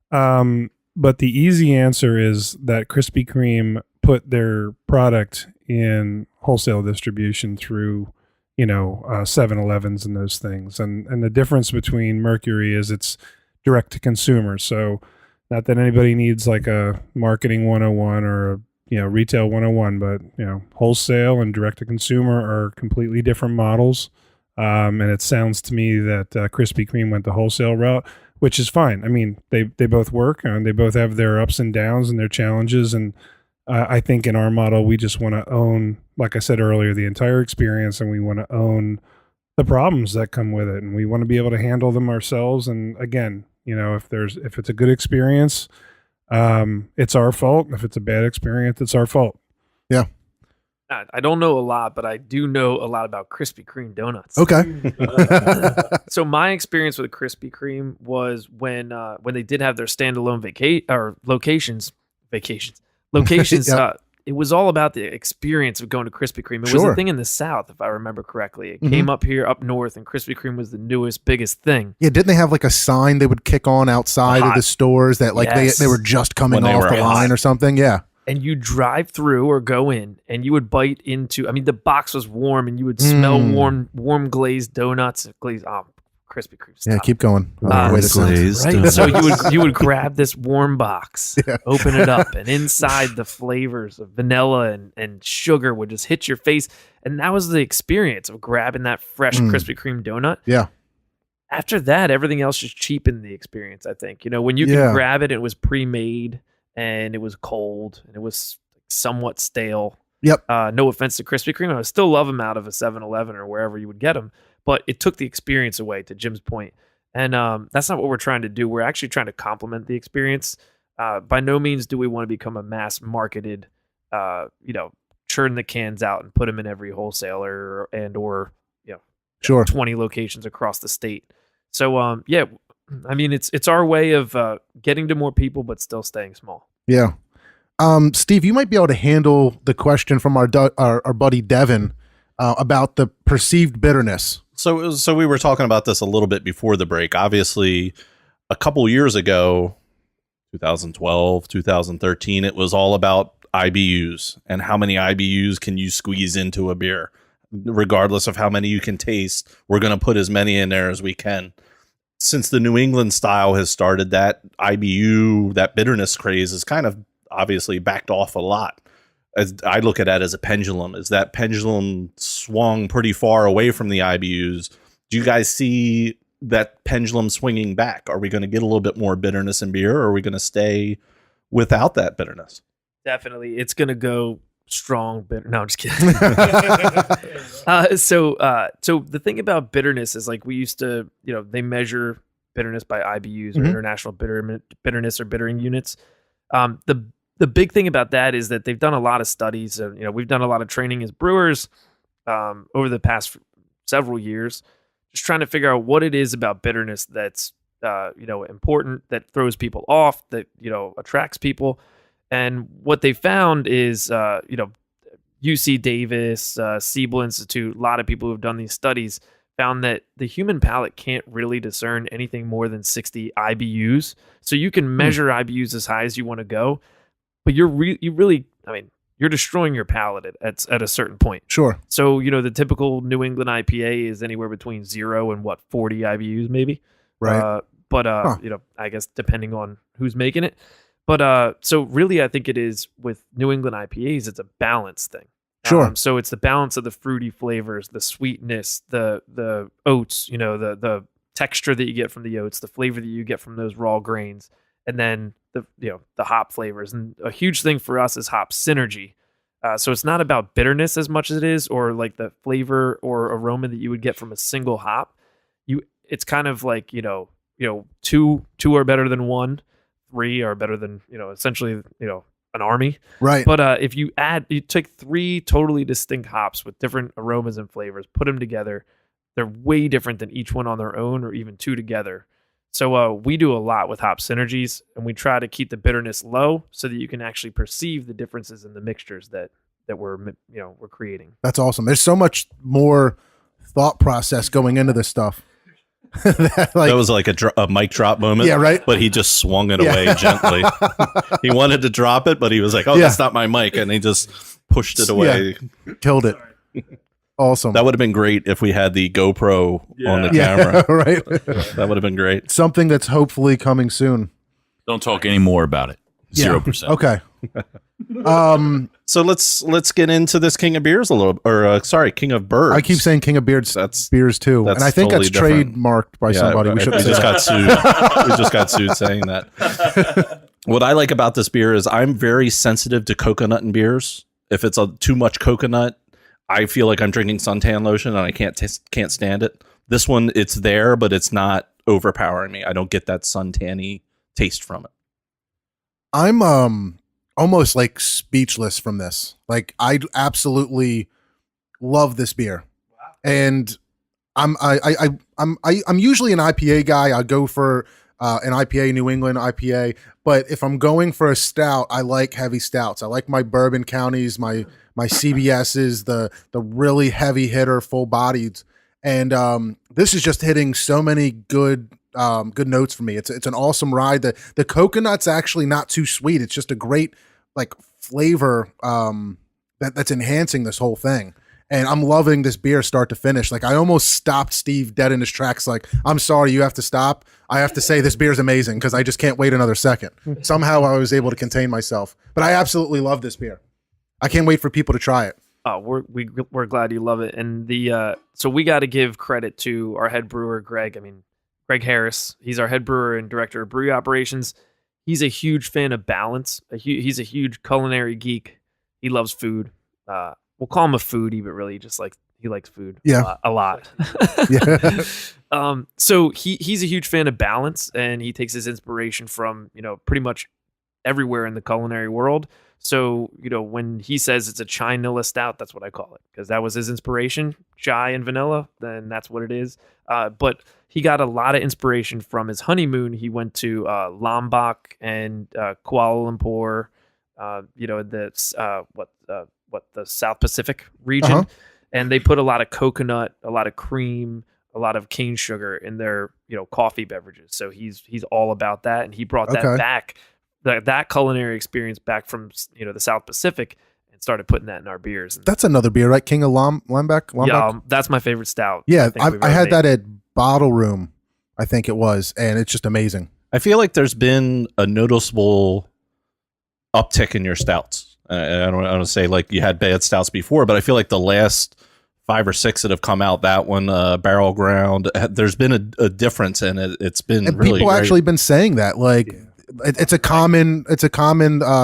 But the easy answer is that Krispy Kreme put their product in wholesale distribution through 7-Elevens and those things. And the difference between Mercury is it's direct to consumer. So not that anybody needs like a marketing 101 or a retail 101, but wholesale and direct to consumer are completely different models. And it sounds to me that Krispy Kreme went the wholesale route, which is fine. I mean, they both work and they both have their ups and downs and their challenges. And I think in our model, we just want to own, like I said earlier, the entire experience, and we want to own the problems that come with it, and we want to be able to handle them ourselves. And again, if it's a good experience, it's our fault. If it's a bad experience, it's our fault. Yeah. I don't know a lot, but I do know a lot about Krispy Kreme donuts. Okay. So my experience with Krispy Kreme was when they did have their standalone locations. Yep. It was all about the experience of going to Krispy Kreme. It was Sure. a thing in the South, if I remember correctly. It came up north, and Krispy Kreme was the newest, biggest thing. Yeah, didn't they have like a sign they would kick on outside of the stores that like Yes. they were just coming When they off were the line hot. or something? Yeah. And you drive through or go in, and you would bite into. I mean, the box was warm, and you would smell warm glazed donuts. Krispy Kreme. Yeah, keep going. Ah, Way to sound. glazed Right. donuts. So you would grab this warm box, open it up, and inside the flavors of vanilla and sugar would just hit your face. And that was the experience of grabbing that fresh Krispy Kreme donut. Yeah. After that, everything else just cheapened the experience, I think. When you Yeah. can grab it, it was pre-made and it was cold and it was somewhat stale. Yep. No offense to Krispy Kreme. I would still love them out of a 7-Eleven or wherever you would get them. But it took the experience away, to Jim's point. And that's not what we're trying to do. We're actually trying to complement the experience. By no means do we want to become a mass marketed, churn the cans out and put them in every wholesaler or Sure. 20 locations across the state. So, I mean, it's our way of getting to more people, but still staying small. Yeah. Steve, you might be able to handle the question from our buddy Devin about the perceived bitterness. So we were talking about this a little bit before the break. Obviously, a couple years ago, 2012, 2013, it was all about IBUs and how many IBUs can you squeeze into a beer. Regardless of how many you can taste, we're going to put as many in there as we can. Since the New England style has started, that IBU, that bitterness craze is kind of obviously backed off a lot. As I look at that as a pendulum, as that pendulum swung pretty far away from the IBUs. Do you guys see that pendulum swinging back? Are we going to get a little bit more bitterness in beer, or are we going to stay without that bitterness? Definitely. It's going to go strong bitter. No, I'm just kidding. So the thing about bitterness is, like, we used to, they measure bitterness by IBUs or international bitterness or bittering units. The big thing about that is that they've done a lot of studies. We've done a lot of training as brewers over the past several years, just trying to figure out what it is about bitterness that's important, that throws people off, that attracts people. And what they found is UC Davis, Siebel Institute, a lot of people who have done these studies found that the human palate can't really discern anything more than 60 IBUs. So you can measure IBUs as high as you want to go, but you're destroying your palate at a certain point. Sure. So, the typical New England IPA is anywhere between 0 and 40 IBUs maybe. Right. I guess depending on who's making it. But so really, I think it is with New England IPAs, it's a balance thing. Sure. So it's the balance of the fruity flavors, the sweetness, the oats, the texture that you get from the oats, the flavor that you get from those raw grains, and then the hop flavors. And a huge thing for us is hop synergy. So it's not about bitterness as much as it is, or like the flavor or aroma that you would get from a single hop. It's kind of like, two are better than one, 3 are better than, essentially, an army. Right. But if you take 3 totally distinct hops with different aromas and flavors, put them together, they're way different than each one on their own, or even 2 together. So we do a lot with hop synergies, and we try to keep the bitterness low so that you can actually perceive the differences in the mixtures that we're creating. That's awesome. There's so much more thought process going into this stuff. That was like a mic drop moment. Yeah, right. But he just swung it away gently. He wanted to drop it, but he was like, "Oh, that's not my mic," and he just pushed it away. Yeah. Killed it. Awesome. That would have been great if we had the GoPro on the camera. Right. That would have been great. Something that's hopefully coming soon. Don't talk any more about it. 0%. Okay. So let's get into this King of Beers a little, or King of Birds. I keep saying King of Beers. That's beers too, that's and I think totally that's different. trademarked by somebody. We right. shouldn't We say just that. got sued. We just got sued saying that. What I like about this beer is I'm very sensitive to coconut in beers. If it's too much coconut, I feel like I'm drinking suntan lotion and I can't stand it. This one, it's there, but it's not overpowering me. I don't get that suntan-y taste from it. I'm almost like speechless from this. Like I absolutely love this beer, and I'm usually an IPA guy. I go for an IPA, New England IPA. But if I'm going for a stout, I like heavy stouts. I like my bourbon counties, my CBSs, the really heavy hitter, full bodied. And this is just hitting so many good notes for me. It's an awesome ride. The coconut's actually not too sweet. It's just a great like flavor that's enhancing this whole thing. And I'm loving this beer start to finish. Like I almost stopped Steve dead in his tracks. Like, I'm sorry, you have to stop. I have to say this beer is amazing because I just can't wait another second. Somehow I was able to contain myself. But I absolutely love this beer. I can't wait for people to try it. Oh, we're glad you love it. And so we got to give credit to our head brewer, Greg. I mean, Greg Harris. He's our head brewer and director of brewery operations. He's a huge fan of balance. He's a huge culinary geek. He loves food. We'll call him a foodie, but really just like he likes food a lot. Yeah. So he's a huge fan of balance, and he takes his inspiration from, pretty much everywhere in the culinary world. So, when he says it's a chai vanilla stout, that's what I call it, because that was his inspiration, chai and vanilla, then that's what it is. But he got a lot of inspiration from his honeymoon. He went to Lombok and Kuala Lumpur, the South Pacific region, and they put a lot of coconut, a lot of cream, a lot of cane sugar in their coffee beverages. So he's all about that, and he brought that back, that culinary experience back from the South Pacific, and started putting that in our beers. And That's another beer, right? King of Lombok. yeah, that's my favorite stout. Yeah, I had that at Bottle Room, I think it was, and it's just amazing. I feel like there's been a noticeable uptick in your stouts. I don't want to say like you had bad stouts before, but I feel like the last 5 or 6 that have come out, that one, Barrel Ground, there's been a difference, and it's been and really people great. actually been saying that, like it's a common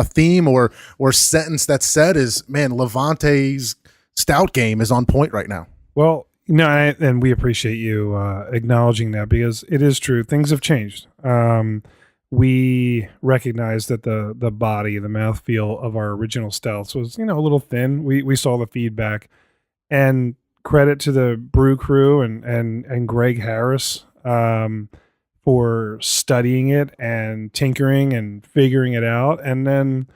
theme or sentence that's said is, man, Levante's stout game is on point right now. Well, and we appreciate you acknowledging that, because it is true. Things have changed. We recognize that the body, the mouthfeel of our original stouts was, a little thin. We saw the feedback, and credit to the brew crew and Greg Harris for studying it and tinkering and figuring it out. And then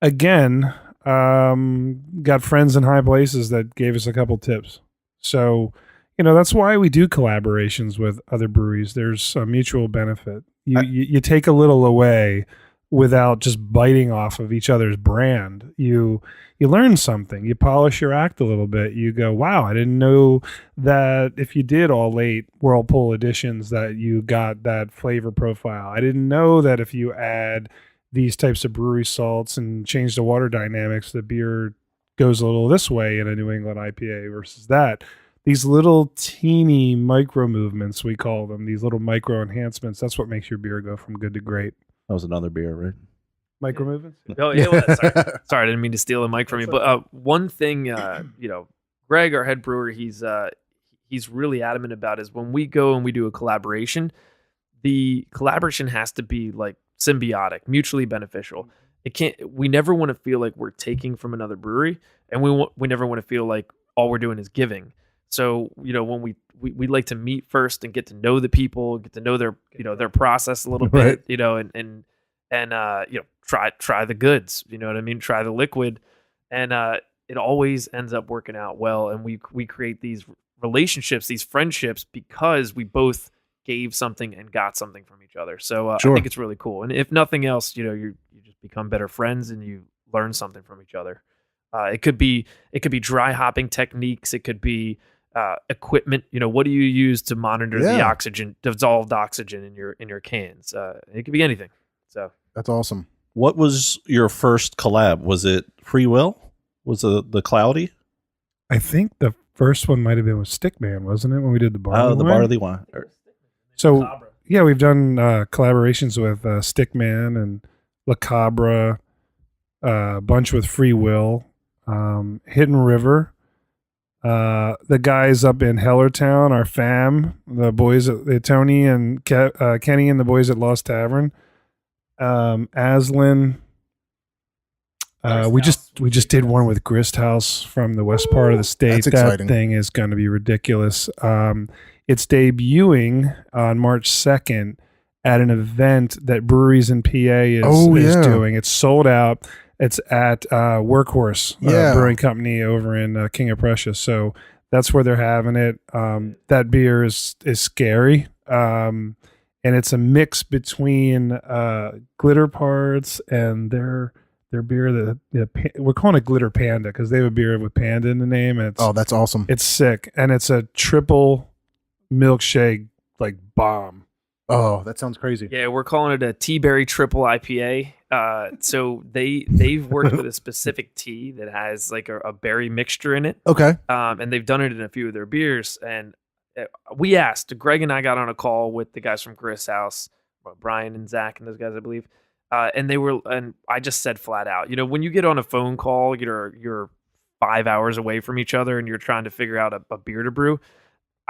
again, got friends in high places that gave us a couple tips. So, that's why we do collaborations with other breweries. There's a mutual benefit. You take a little away without just biting off of each other's brand. You learn something. You polish your act a little bit. You go, wow, I didn't know that if you did all 8 Whirlpool editions that you got that flavor profile. I didn't know that if you add these types of brewery salts and change the water dynamics, the beer goes a little this way in a New England IPA versus that. These little teeny micro movements, we call them, these little micro enhancements, that's what makes your beer go from good to great. That was another beer, right? Micro movements? Oh, yeah. Well, sorry, I didn't mean to steal the mic from you. But one thing, Greg, our head brewer, he's really adamant about is when we go and we do a collaboration, the collaboration has to be like symbiotic, mutually beneficial. We never want to feel like we're taking from another brewery, and we never want to feel like all we're doing is giving. So, when we like to meet first and get to know the people, get to know their process a little bit, and try the goods, you know what I mean? Try the liquid. And it always ends up working out well. And we create these relationships, these friendships, because we both gave something and got something from each other. So Sure. I think it's really cool. And if nothing else, you just become better friends and you learn something from each other. It could be dry hopping techniques. It could be equipment. What do you use to monitor the oxygen, dissolved oxygen in your cans? It could be anything. So That's awesome. What was your first collab? Was it Free Will? Was it the Cloudy? I think the first one might have been with Stickman, wasn't it, when we did the barley Oh, the wine? barley wine. So, yeah, we've done collaborations with Stickman and La Cabra, a bunch with Free Will, Hidden River, The guys up in Hellertown, our fam, the boys, Tony and Kenny and the boys at Lost Tavern. Aslan. We just did one with Grist House from the west part of the state. That's that exciting. thing is going to be ridiculous. It's debuting on March 2nd at an event that Breweries in PA is doing. It's sold out. It's at Workhorse Brewing Company over in King of Prussia. So that's where they're having it. That beer is scary. And it's a mix between Glitter Parts and their beer. We're calling it Glitter Panda because they have a beer with panda in the name. And that's awesome. It's sick. And it's a triple milkshake like bomb. Oh, that sounds crazy. Yeah, we're calling it a tea berry triple IPA. So they've worked with a specific tea that has like a berry mixture in it. Okay. And they've done it in a few of their beers. And we asked, Greg and I got on a call with the guys from Grist House, Brian and Zach and those guys, I believe. And I just said flat out, when you get on a phone call, you're 5 hours away from each other and you're trying to figure out a beer to brew.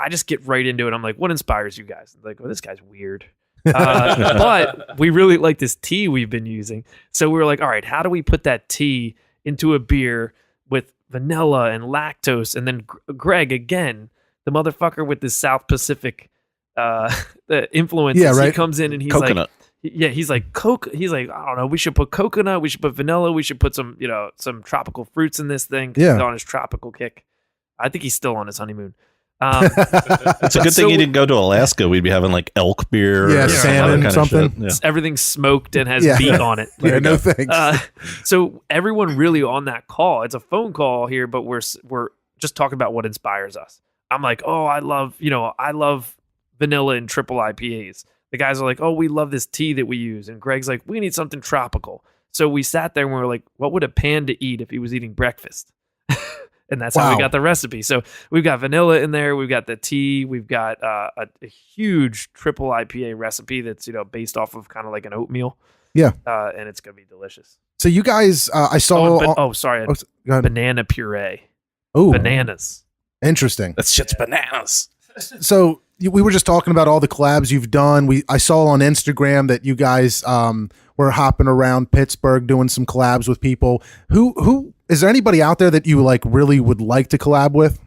I just get right into it. I'm like, what inspires you guys? I'm like, this guy's weird. But we really like this tea we've been using. So we were like, all right, how do we put that tea into a beer with vanilla and lactose? And then Greg, again, the motherfucker with this South Pacific the influences, yeah, right. He comes in and he's Coconut. he's like he's like, I don't know, we should put coconut, we should put vanilla, we should put some tropical fruits in this thing. Yeah. He's on his tropical kick. I think he's still on his honeymoon. It's a good thing you didn't go to Alaska. We'd be having like elk beer, Yeah, or salmon, other kind something. of shit. Yeah. Everything's smoked and has Yeah. meat on it. Yeah, no thanks. So everyone really on that call, it's a phone call here, but we're just talking about what inspires us. I'm like, oh, I love vanilla and triple IPAs. The guys are like, oh, we love this tea that we use. And Greg's like, we need something tropical. So we sat there and we were like, what would a panda eat if he was eating breakfast? And that's how we got the recipe. So we've got vanilla in there. We've got the tea. We've got a huge triple IPA recipe that's, based off of kind of like an oatmeal. Yeah. And it's going to be delicious. So you guys, I saw. Sorry. Go ahead. Banana puree. Oh, Bananas. interesting. That shit's bananas. So we were just talking about all the collabs you've done. I saw on Instagram that you guys were hopping around Pittsburgh doing some collabs with people. Who is there anybody out there that you like really would like to collab with?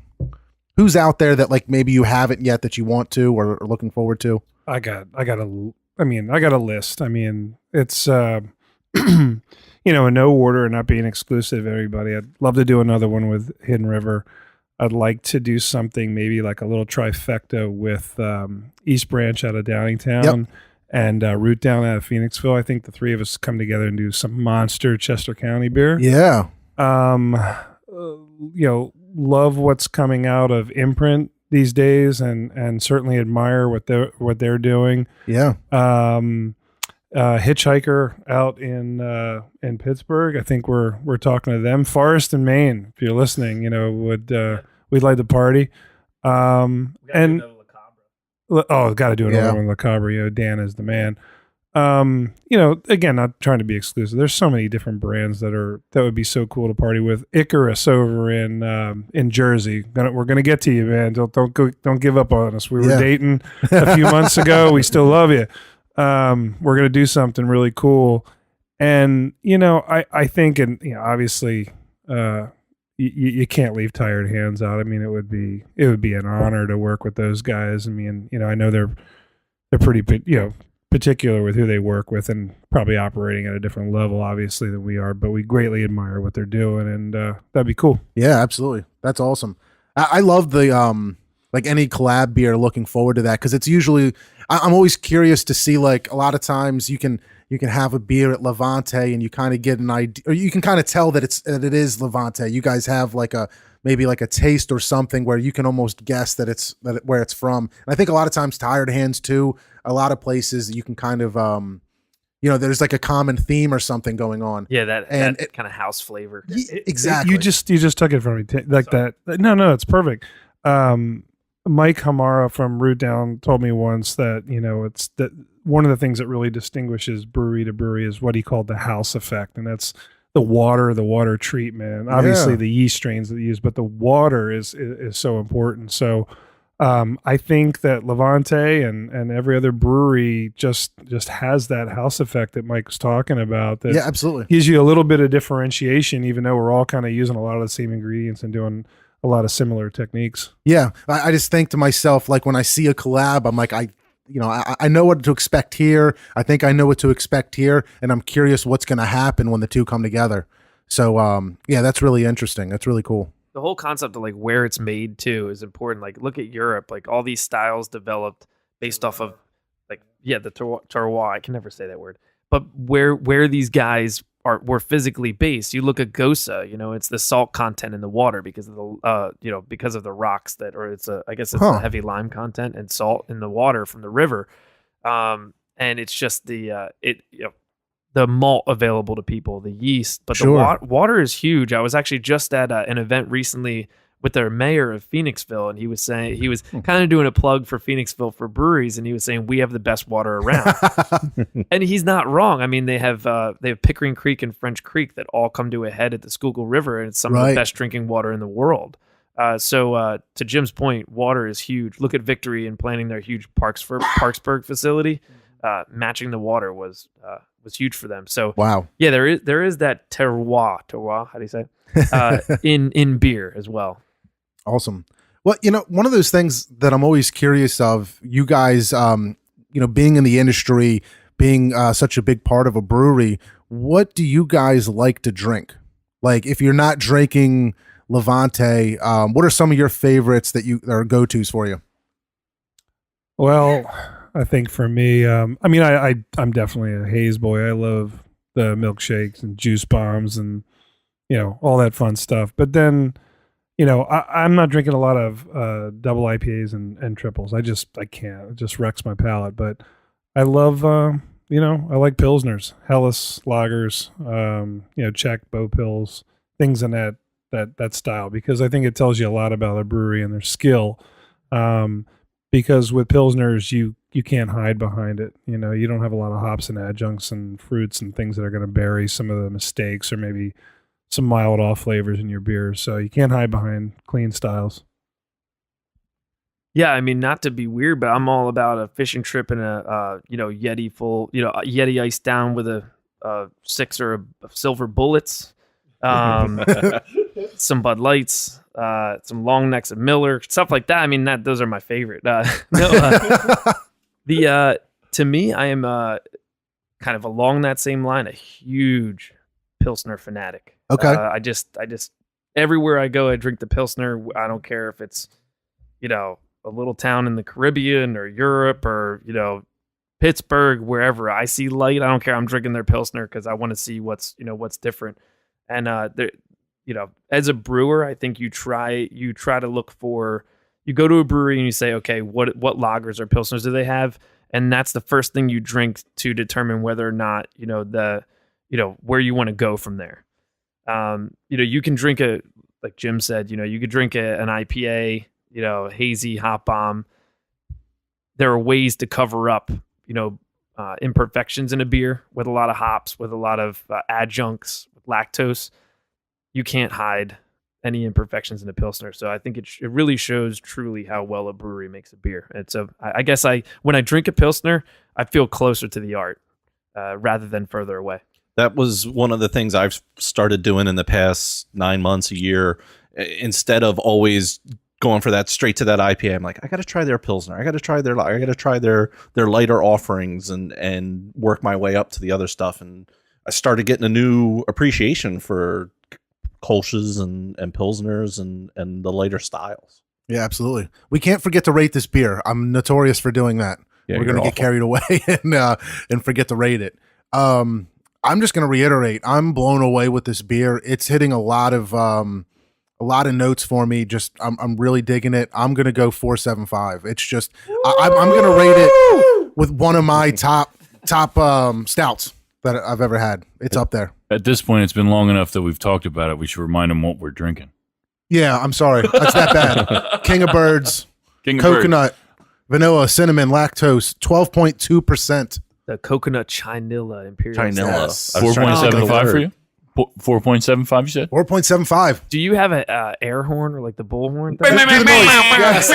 Who's out there that like maybe you haven't yet that you want to or are looking forward to? I got a list. I mean, it's in no order and not being exclusive, everybody. I'd love to do another one with Hidden River. I'd like to do something maybe like a little trifecta with East Branch out of Downingtown and Root Down out of Phoenixville. I think the three of us come together and do some monster Chester County beer. Yeah. Love what's coming out of Imprint these days and certainly admire what they're doing. Yeah. Hitchhiker out in Pittsburgh. I think we're talking to them. Forest and Maine, if you're listening, we'd like to party. Got to do another one with La Cabra. Dan is the man. Again, not trying to be exclusive. There's so many different brands that would be so cool to party with. Icarus over in Jersey. We're gonna get to you, man. Don't give up on us. We were dating a few months ago. We still love you. We're going to do something really cool. And, I think, and, obviously, you can't leave Tired Hands out. I mean, it would be an honor to work with those guys. I mean, I know they're pretty, particular with who they work with and probably operating at a different level, obviously, than we are, but we greatly admire what they're doing. And, that'd be cool. Yeah, absolutely. That's awesome. I love the, like any collab beer, looking forward to that. Cause it's usually, I'm always curious to see, like a lot of times you can have a beer at Levante and you kind of get an idea, or you can kind of tell that it is Levante. You guys have maybe a taste or something where you can almost guess where it's from. And I think a lot of times Tired Hands too, a lot of places you can kind of, there's like a common theme or something going on. Yeah. That kind of house flavor. Exactly. You just took it from me. That. No, it's perfect. Mike Hamara from Root Down told me once that, it's that one of the things that really distinguishes brewery to brewery is what he called the house effect. And that's the water treatment, obviously Yeah. the yeast strains that they use, but the water is so important. So I think that Levante and every other brewery just has that house effect that Mike was talking about. That Yeah, absolutely. gives you a little bit of differentiation, even though we're all kind of using a lot of the same ingredients and doing a lot of similar techniques. Yeah, I just think to myself, like when I see a collab, I'm like, I know what to expect here. I think I know what to expect here, and I'm curious what's going to happen when the two come together. So, yeah, that's really interesting. That's really cool. The whole concept of like where it's made too is important. Like look at Europe, like all these styles developed based off of like the terroir. I can never say that word, but where these guys were physically based. You look at Gosa, it's the salt content in the water because of the because of the rocks I guess it's a heavy lime content and salt in the water from the river, and it's just the malt available to people, the yeast, but Sure. the water is huge. I was actually just at an event recently with their mayor of Phoenixville, and he was saying he was kind of doing a plug for Phoenixville for breweries, and he was saying we have the best water around, and he's not wrong. I mean, they have Pickering Creek and French Creek that all come to a head at the Schuylkill River, and it's some of Right. the best drinking water in the world. So to Jim's point, water is huge. Look at Victory and planning their huge Parksburg facility. Matching the water was huge for them. So Wow. yeah, there is that terroir. How do you say it? in beer as well. Awesome. Well, one of those things that I'm always curious of, you guys, being in the industry, being such a big part of a brewery, what do you guys like to drink? Like, if you're not drinking Levante, what are some of your favorites that are go-tos for you? Well, I think for me, I'm definitely a haze boy. I love the milkshakes and juice bombs and all that fun stuff. But then, I'm not drinking a lot of double IPAs and triples. I can't. It just wrecks my palate. But I love, I like pilsners, Helles lagers, Czech Bow Pills, things in that style, because I think it tells you a lot about a brewery and their skill. Because with pilsners, you can't hide behind it. You don't have a lot of hops and adjuncts and fruits and things that are going to bury some of the mistakes or maybe some mild off flavors in your beers. So you can't hide behind clean styles. Yeah, I mean, not to be weird, but I'm all about a fishing trip and a Yeti full, a Yeti ice down with a 6 or a silver bullets, some Bud Lights, some long necks of Miller, stuff like that. I mean, those are my favorite. To me, I am kind of along that same line, a huge Pilsner fanatic. Okay. I just everywhere I go, I drink the Pilsner. I don't care if it's a little town in the Caribbean or Europe or Pittsburgh, wherever I see light, I don't care. I'm drinking their Pilsner because I want to see what's different. And as a brewer, I think you try to look for. You go to a brewery and you say, okay, what lagers or Pilsners do they have? And that's the first thing you drink to determine whether or not where you want to go from there. You can drink like Jim said, you could drink an IPA, hazy hop bomb. There are ways to cover up, imperfections in a beer with a lot of hops, with a lot of adjuncts, with lactose. You can't hide any imperfections in a Pilsner. So I think it really shows truly how well a brewery makes a beer. And so I guess when I drink a Pilsner, I feel closer to the art rather than further away. That was one of the things I've started doing in the past 9 months, a year. Instead of always going for that straight to that IPA, I'm like, I got to try their Pilsner. I got to try their lighter offerings and work my way up to the other stuff. And I started getting a new appreciation for Kolsch's and Pilsners and the lighter styles. Yeah, absolutely. We can't forget to rate this beer. I'm notorious for doing that. Yeah, we're going to get carried away and forget to rate it. I'm just going to reiterate. I'm blown away with this beer. It's hitting a lot of notes for me. Just I'm really digging it. I'm going to go 4.75. It's just I'm going to rate it with one of my top stouts that I've ever had. It's up there. At this point, it's been long enough that we've talked about it. We should remind them what we're drinking. Yeah, I'm sorry. That's that bad. King of Birds, coconut, vanilla, cinnamon, lactose, 12.2%. The coconut Chinilla Imperial. Chinilla. Stout. I was trying to think of the 4.75 for word. you? 4.75, you said? 4.75. Do you have a air horn or like the bull horn? Do the noise. Yes.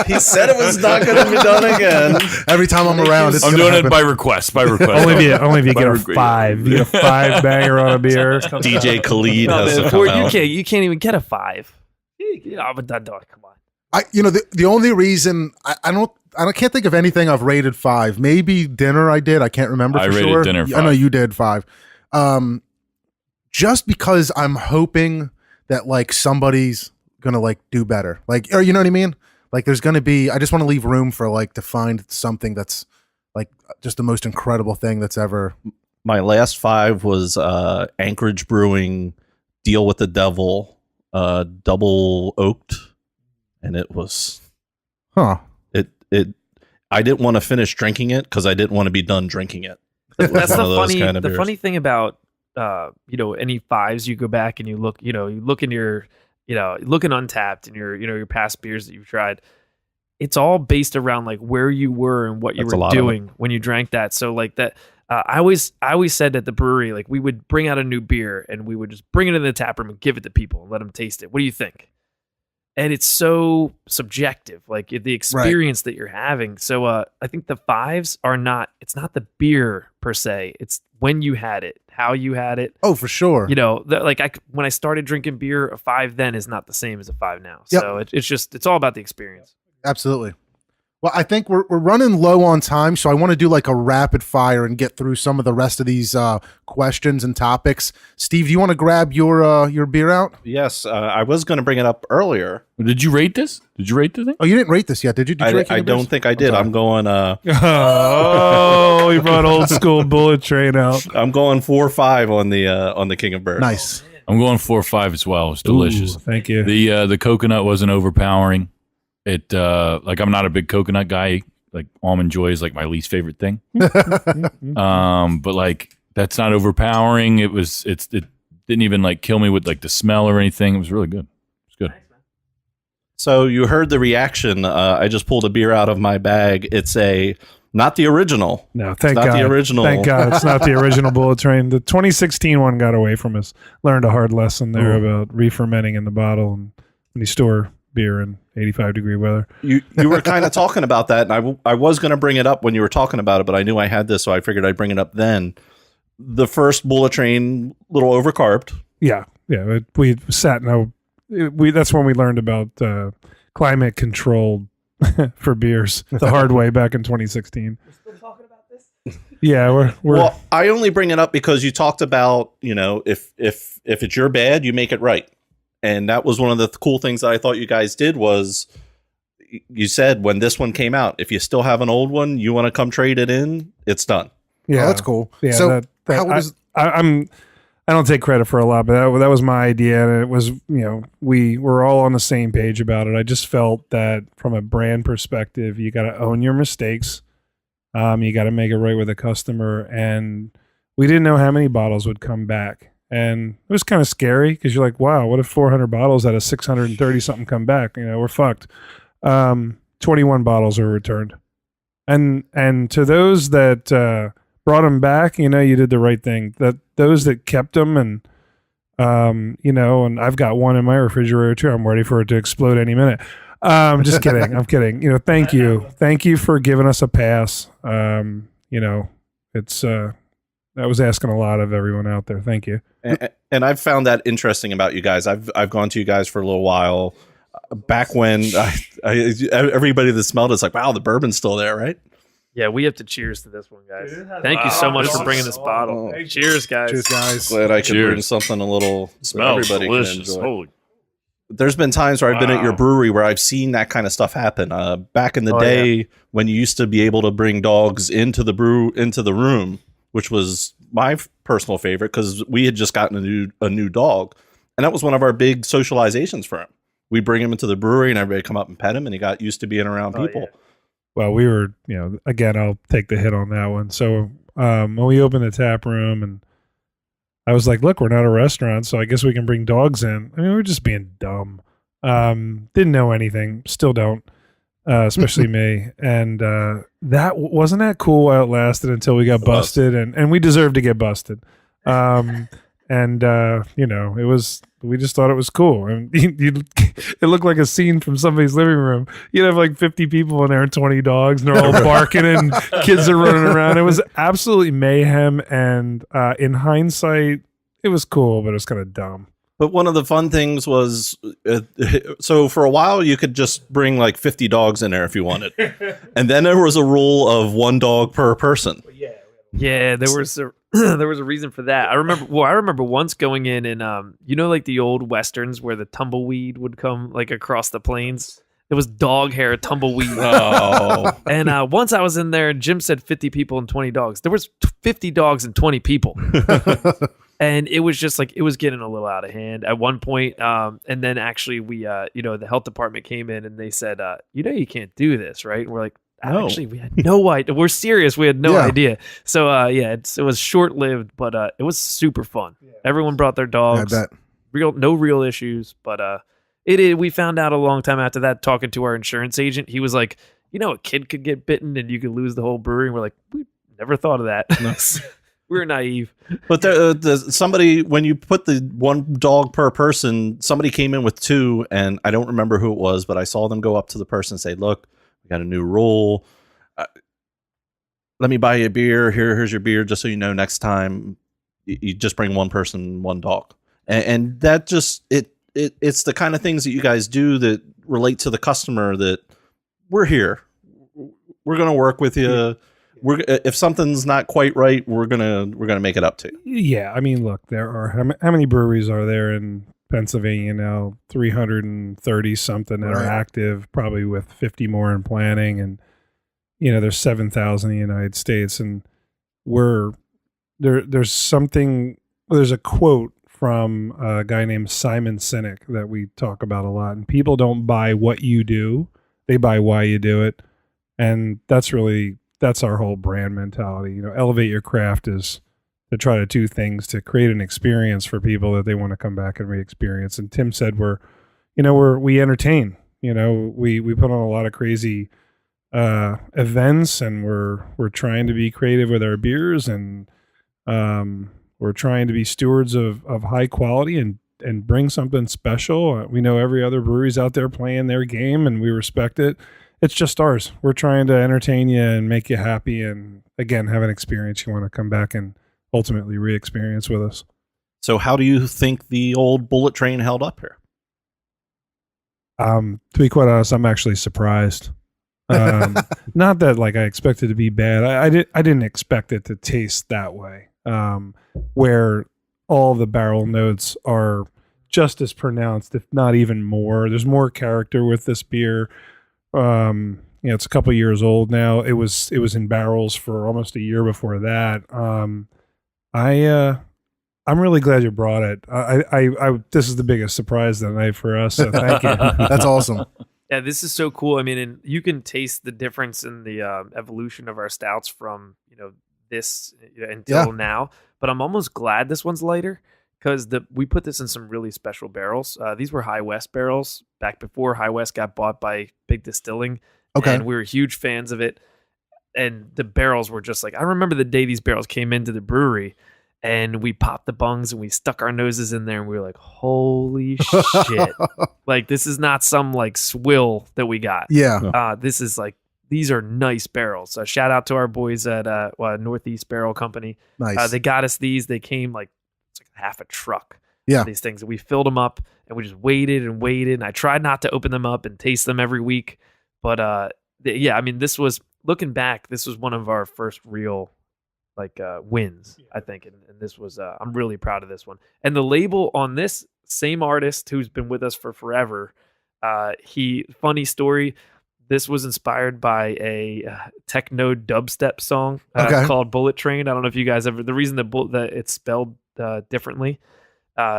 He said it was not going to be done again. Every time I'm around, it's I'm gonna doing happen. it by request. By request. Only if you get a By- 5. You get a 5 banger on a beer. DJ Khalid No, has man, to Ford, come out. you can't even get a 5. Yeah, but that dog, come on. The only reason I can't think of anything I've rated 5. Maybe dinner I did. I can't remember I for rated sure. dinner I know 5. you did 5. Just because I'm hoping that like somebody's gonna like do better, like, or you know what I mean? Like there's gonna be. I just want to leave room for like to find something that's like just the most incredible thing that's ever. My last 5 was Anchorage Brewing Deal with the Devil, double oaked, and it was it. I didn't want to finish drinking it because I didn't want to be done drinking it. That's one the of those funny. kind of The beers. funny thing about any 5s, you go back and you look in your look in Untapped and your past beers that you've tried. It's all based around like where you were and what you That's a were lot of it. doing when you drank that. So like that, I always said at the brewery, like we would bring out a new beer and we would just bring it in the tap room and give it to people and let them taste it. What do you think? And it's so subjective, like the experience that you're having. So I think the 5s are not. It's not the beer per se. It's when you had it, how you had it. Oh, for sure. When I started drinking beer, a 5 then is not the same as a 5 now. Yep. So it's all about the experience. Absolutely. Well, I think we're running low on time, so I want to do like a rapid fire and get through some of the rest of these questions and topics. Steve, do you want to grab your beer out? Yes, I was going to bring it up earlier. Did you rate this? Did you rate the thing? Oh, you didn't rate this yet, did you? Did you rate I King of Beers? don't think I did. I'm going. Oh, we brought old school bullet train out. I'm going 4-5 on the King of Beers. Nice. I'm going 4.5 as well. It's delicious. Ooh, thank you. The coconut wasn't overpowering. It like I'm not a big coconut guy. Like Almond Joy is like my least favorite thing. But like that's not overpowering. It didn't even like kill me with like the smell or anything. It was really good. It's good. So you heard the reaction. I just pulled a beer out of my bag. It's not the original. No, thank It's not God. the original. Thank God it's not the original bullet train. The 2016 one got away from us. Learned a hard lesson there about re-fermenting in the bottle and when you store beer in 85-degree weather. You were kind of talking about that, and I was going to bring it up when you were talking about it, but I knew I had this, so I figured I'd bring it up then. The first bullet train, little overcarbed. Yeah. We sat that's when we learned about climate control for beers the hard way back in 2016. We're still talking about this? Yeah, we're Well, I only bring it up because you talked about, if it's your bad, you make it right. And that was one of the cool things that I thought you guys did was you said when this one came out, if you still have an old one, you want to come trade it in, it's done. yeah, Oh, that's cool. Yeah, So I don't take credit for a lot, but that was my idea, and it was we were all on the same page about it. I just felt that from a brand perspective, you got to own your mistakes. You got to make it right with the customer, and we didn't know how many bottles would come back, and it was kind of scary because you're like, wow, what if 400 bottles out of 630 something come back? We're fucked. 21 bottles were returned, and to those that brought them back, you did the right thing. That those that kept them, and and I've got one in my refrigerator too. I'm ready for it to explode any minute. Just kidding. I'm kidding. Thank you for giving us a pass. It's that was asking a lot of everyone out there. Thank you. And I've found that interesting about you guys. I've gone to you guys for a little while. Back when everybody that smelled it's like, wow, the bourbon's still there, right? Yeah, we have to cheers to this one, guys. Thank you so much for bringing this bottle. Oh. Cheers, guys. Cheers, guys. Glad I could Cheers. bring something a little Smells everybody delicious. can enjoy. Holy. There's been times where I've been at your brewery where I've seen that kind of stuff happen. Back in the day when you used to be able to bring dogs into the room, which was my personal favorite because we had just gotten a new dog, and that was one of our big socializations for him. We bring him into the brewery and everybody come up and pet him, and he got used to being around people. Yeah. Well, we were, again, I'll take the hit on that one. So when we opened the tap room, and I was like, look, we're not a restaurant, so I guess we can bring dogs in. I mean, we're just being dumb. Didn't know anything, still don't, especially me. And that wasn't that cool while it lasted until we got busted, and we deserved to get busted. And we just thought it was cool. And it looked like a scene from somebody's living room. You'd have like 50 people in there and 20 dogs, and they're all barking, and kids are running around. It was absolutely mayhem. And in hindsight, it was cool, but it was kind of dumb. But one of the fun things was, so for a while you could just bring like 50 dogs in there if you wanted, and then there was a rule of 1 dog per person. Yeah, there was a there was a reason for that. I remember once going in and like the old westerns where the tumbleweed would come like across the plains. It was dog hair tumbleweed. Oh, And once I was in there, Jim said 50 people and 20 dogs. There was 50 dogs and 20 people. And it was just like, it was getting a little out of hand at one point. And then actually we, the health department came in and they said, you can't do this, right? And we're like, No. actually, we had no idea. We're serious. We had no idea. So, it was short-lived, but it was super fun. Everyone brought their dogs. I bet. No real issues, but we found out a long time after that, talking to our insurance agent. He was like, a kid could get bitten and you could lose the whole brewery. And we're like, we never thought of that. We were naive. but somebody, when you put the 1 dog per person, somebody came in with 2, and I don't remember who it was, but I saw them go up to the person and say, "Look, we got a new rule. Let me buy you a beer. Here's your beer, just so you know. Next time, you just bring 1 person, 1 dog." And that just it's the kind of things that you guys do that relate to the customer. That we're here. We're gonna work with you. If something's not quite right, we're gonna make it up to you. Yeah, I mean, look, there are how many breweries are there in Pennsylvania now? 330 something that are active, probably with 50 more in planning, and there's 7,000 in the United States, and there's a quote from a guy named Simon Sinek that we talk about a lot, and people don't buy what you do, they buy why you do it. And that's our whole brand mentality. Elevate your craft is to try to do things to create an experience for people that they want to come back and re-experience. And Tim said we entertain. We put on a lot of crazy events, and we're trying to be creative with our beers, and we're trying to be stewards of high quality and bring something special. We know every other brewery's out there playing their game, and we respect it. It's just ours. We're trying to entertain you and make you happy, and again, have an experience you want to come back and ultimately re-experience with us. So, how do you think the old bullet train held up here? To be quite honest, I'm actually surprised. Not that I expected it to be bad. I didn't expect it to taste that way. Where all the barrel notes are just as pronounced, if not even more. There's more character with this beer. It's a couple years old now. It was in barrels for almost a year before that. I'm really glad you brought it. This is the biggest surprise of the night for us. So thank you. That's awesome. Yeah, this is so cool. I mean, and you can taste the difference in the evolution of our stouts from this until now. But I'm almost glad this one's lighter, because we put this in some really special barrels. These were High West barrels back before High West got bought by Big Distilling. Okay. And we were huge fans of it. And the barrels were just I remember the day these barrels came into the brewery, and we popped the bungs and we stuck our noses in there, and we were like, holy shit. This is not some swill that we got. Yeah. This is these are nice barrels. Shout out to our boys at Northeast Barrel Company. Nice. They got us these. They came it's half a truck. Yeah. These things. We filled them up, and we just waited and waited. And I tried not to open them up and taste them every week. But this was, looking back, this was one of our first real wins, I think. And this was, I'm really proud of this one. And the label on this same artist who's been with us for forever, funny story, this was inspired by a techno dubstep song called Bullet Train. I don't know if you guys ever, the reason that it's spelled differently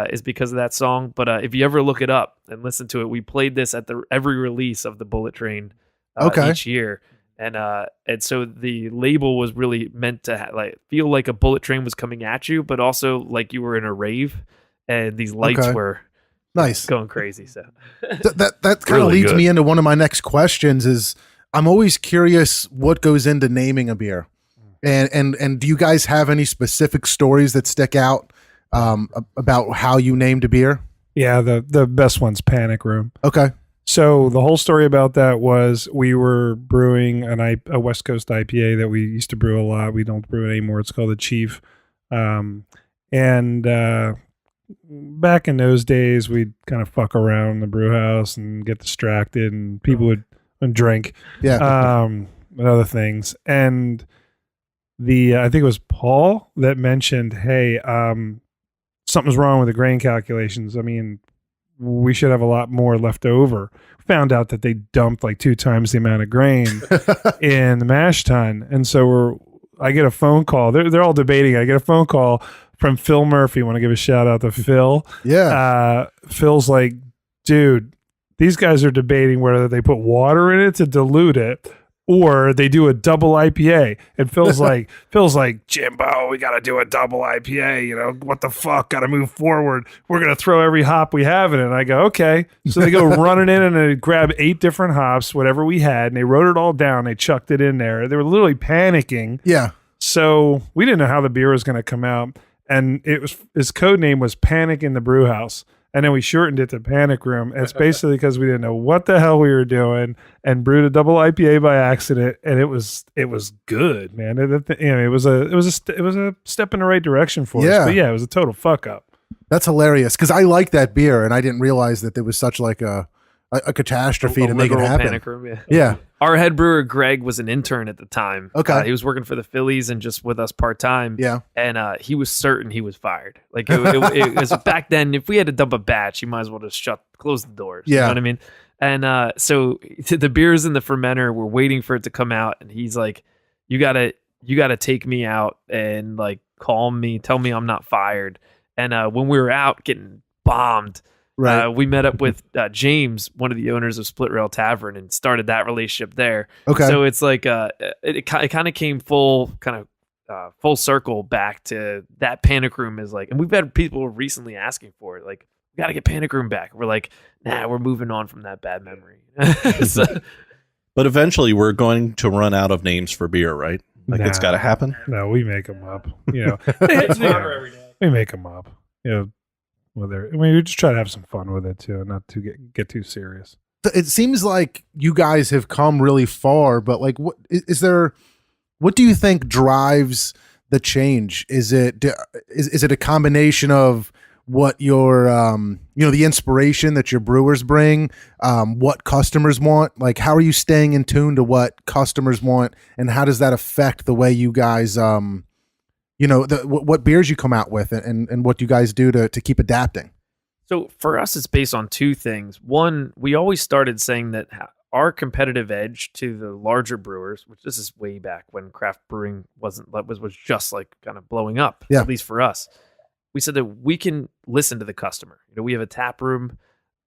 is because of that song. But if you ever look it up and listen to it, we played this at every release of the Bullet Train each year. And so the label was really meant to feel like a bullet train was coming at you, but also like you were in a rave, and these lights were nice, going crazy. So that kind of Really leads good. me into one of my next questions. Is I'm always curious what goes into naming a beer. And do you guys have any specific stories that stick out about how you named a beer? Yeah, the best one's Panic Room. Okay. So the whole story about that was we were brewing a West Coast IPA that we used to brew a lot. We don't brew it anymore. It's called the Chief. Back in those days, we'd kind of fuck around in the brew house and get distracted, and people would drink and other things. And I think it was Paul that mentioned, hey, something's wrong with the grain calculations. I mean, we should have a lot more left over. Found out that they dumped like 2 times the amount of grain in the mash tun. And so I get a phone call. They're all debating. I get a phone call from Phil Murphy. Want to give a shout out to Phil. Yeah. Phil's like, dude, these guys are debating whether they put water in it to dilute it or they do a double IPA. And Phil's like, Jimbo, we got to do a double IPA. You know, what the fuck? Got to move forward. We're going to throw every hop we have in it. And I go, okay. So they go running in and they grab 8 different hops, whatever we had, and they wrote it all down. They chucked it in there. They were literally panicking. Yeah. So we didn't know how the beer was going to come out. And his code name was Panic in the Brew House. And then we shortened it to Panic Room. And it's basically because we didn't know what the hell we were doing and brewed a double IPA by accident. And it was good, man. It was a step in the right direction for us. But yeah, it was a total fuck up. That's hilarious because I like that beer and I didn't realize that there was such like a catastrophe to make it happen. Panic Room, yeah. Our head brewer Greg was an intern at the time. Okay, he was working for the Phillies and just with us part time. Yeah, and he was certain he was fired. Like it was back then. If we had to dump a batch, you might as well just close the doors. Yeah, you know what I mean. And so the beer's in the fermenter. We're waiting for it to come out, and he's like, "You gotta take me out and like call me, tell me I'm not fired." And when we were out getting bombed. Right. We met up with James, one of the owners of Split Rail Tavern, and started that relationship there. Okay. So it's like it kind of came full circle back to that Panic Room is like, and we've had people recently asking for it, like, we got to get Panic Room back. We're like, nah, we're moving on from that bad memory. But eventually, we're going to run out of names for beer, right? Like it's got to happen. No, we make them up. You know, we make them up. You know. We just try to have some fun with it too, not to get too serious. It seems like you guys have come really far, but like, what do you think drives the change? Is it a combination of what your the inspiration that your brewers bring, what customers want? Like, how are you staying in tune to what customers want, and how does that affect the way you guys what beers you come out with and what you guys do to keep adapting? So for us, it's based on 2 things. One, we always started saying that our competitive edge to the larger brewers, which this is way back when craft brewing was just like kind of blowing up, at least for us. We said that we can listen to the customer. You know, we have a tap room.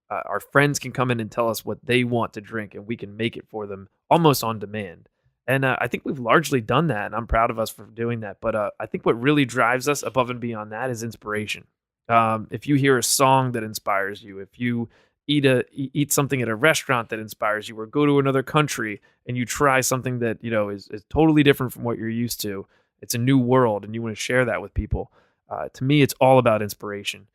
Our friends can come in and tell us what they want to drink, and we can make it for them almost on demand. And I think we've largely done that, and I'm proud of us for doing that. But I think what really drives us above and beyond that is inspiration. If you hear a song that inspires you, if you eat something at a restaurant that inspires you, or go to another country and you try something that is totally different from what you're used to, it's a new world, and you want to share that with people. To me, it's all about inspiration.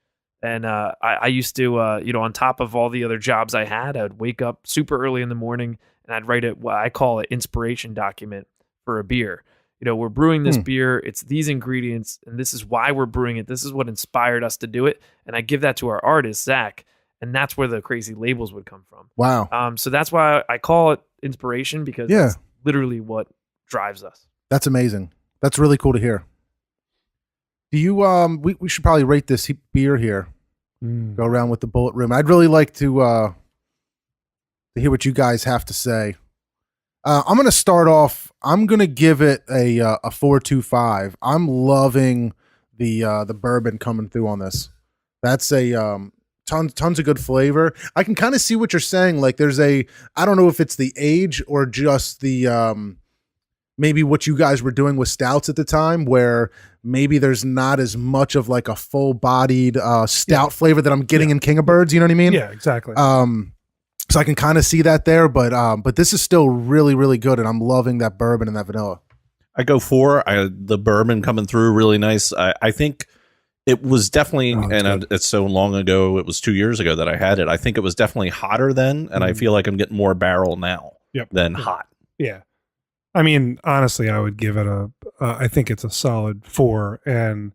And I used to, on top of all the other jobs I had, I'd wake up super early in the morning and I'd write what I call an inspiration document for a beer. We're brewing this beer. It's these ingredients, and this is why we're brewing it. This is what inspired us to do it. And I give that to our artist, Zach, and that's where the crazy labels would come from. Wow. So that's why I call it inspiration, because that's literally what drives us. That's amazing. That's really cool to hear. Do you, we should probably rate this beer here. Go around with the bullet room. I'd really like to hear what you guys have to say. I'm going to start off. I'm going to give it a 4.25. I'm loving the bourbon coming through on this. That's a tons of good flavor. I can kind of see what you're saying. Like there's I don't know if it's the age or just the maybe what you guys were doing with stouts at the time, where maybe there's not as much of like a full-bodied stout flavor that I'm getting in King of Birds. You know what I mean? Yeah, exactly. So I can kind of see that there, but this is still really, really good, and I'm loving that bourbon and that vanilla. I go 4. The bourbon coming through really nice. I think it was definitely, it's so long ago. It was 2 years ago that I had it. I think it was definitely hotter then, and I feel like I'm getting more barrel now than hot. Yeah. I mean, honestly, I would give it I think it's a solid 4. And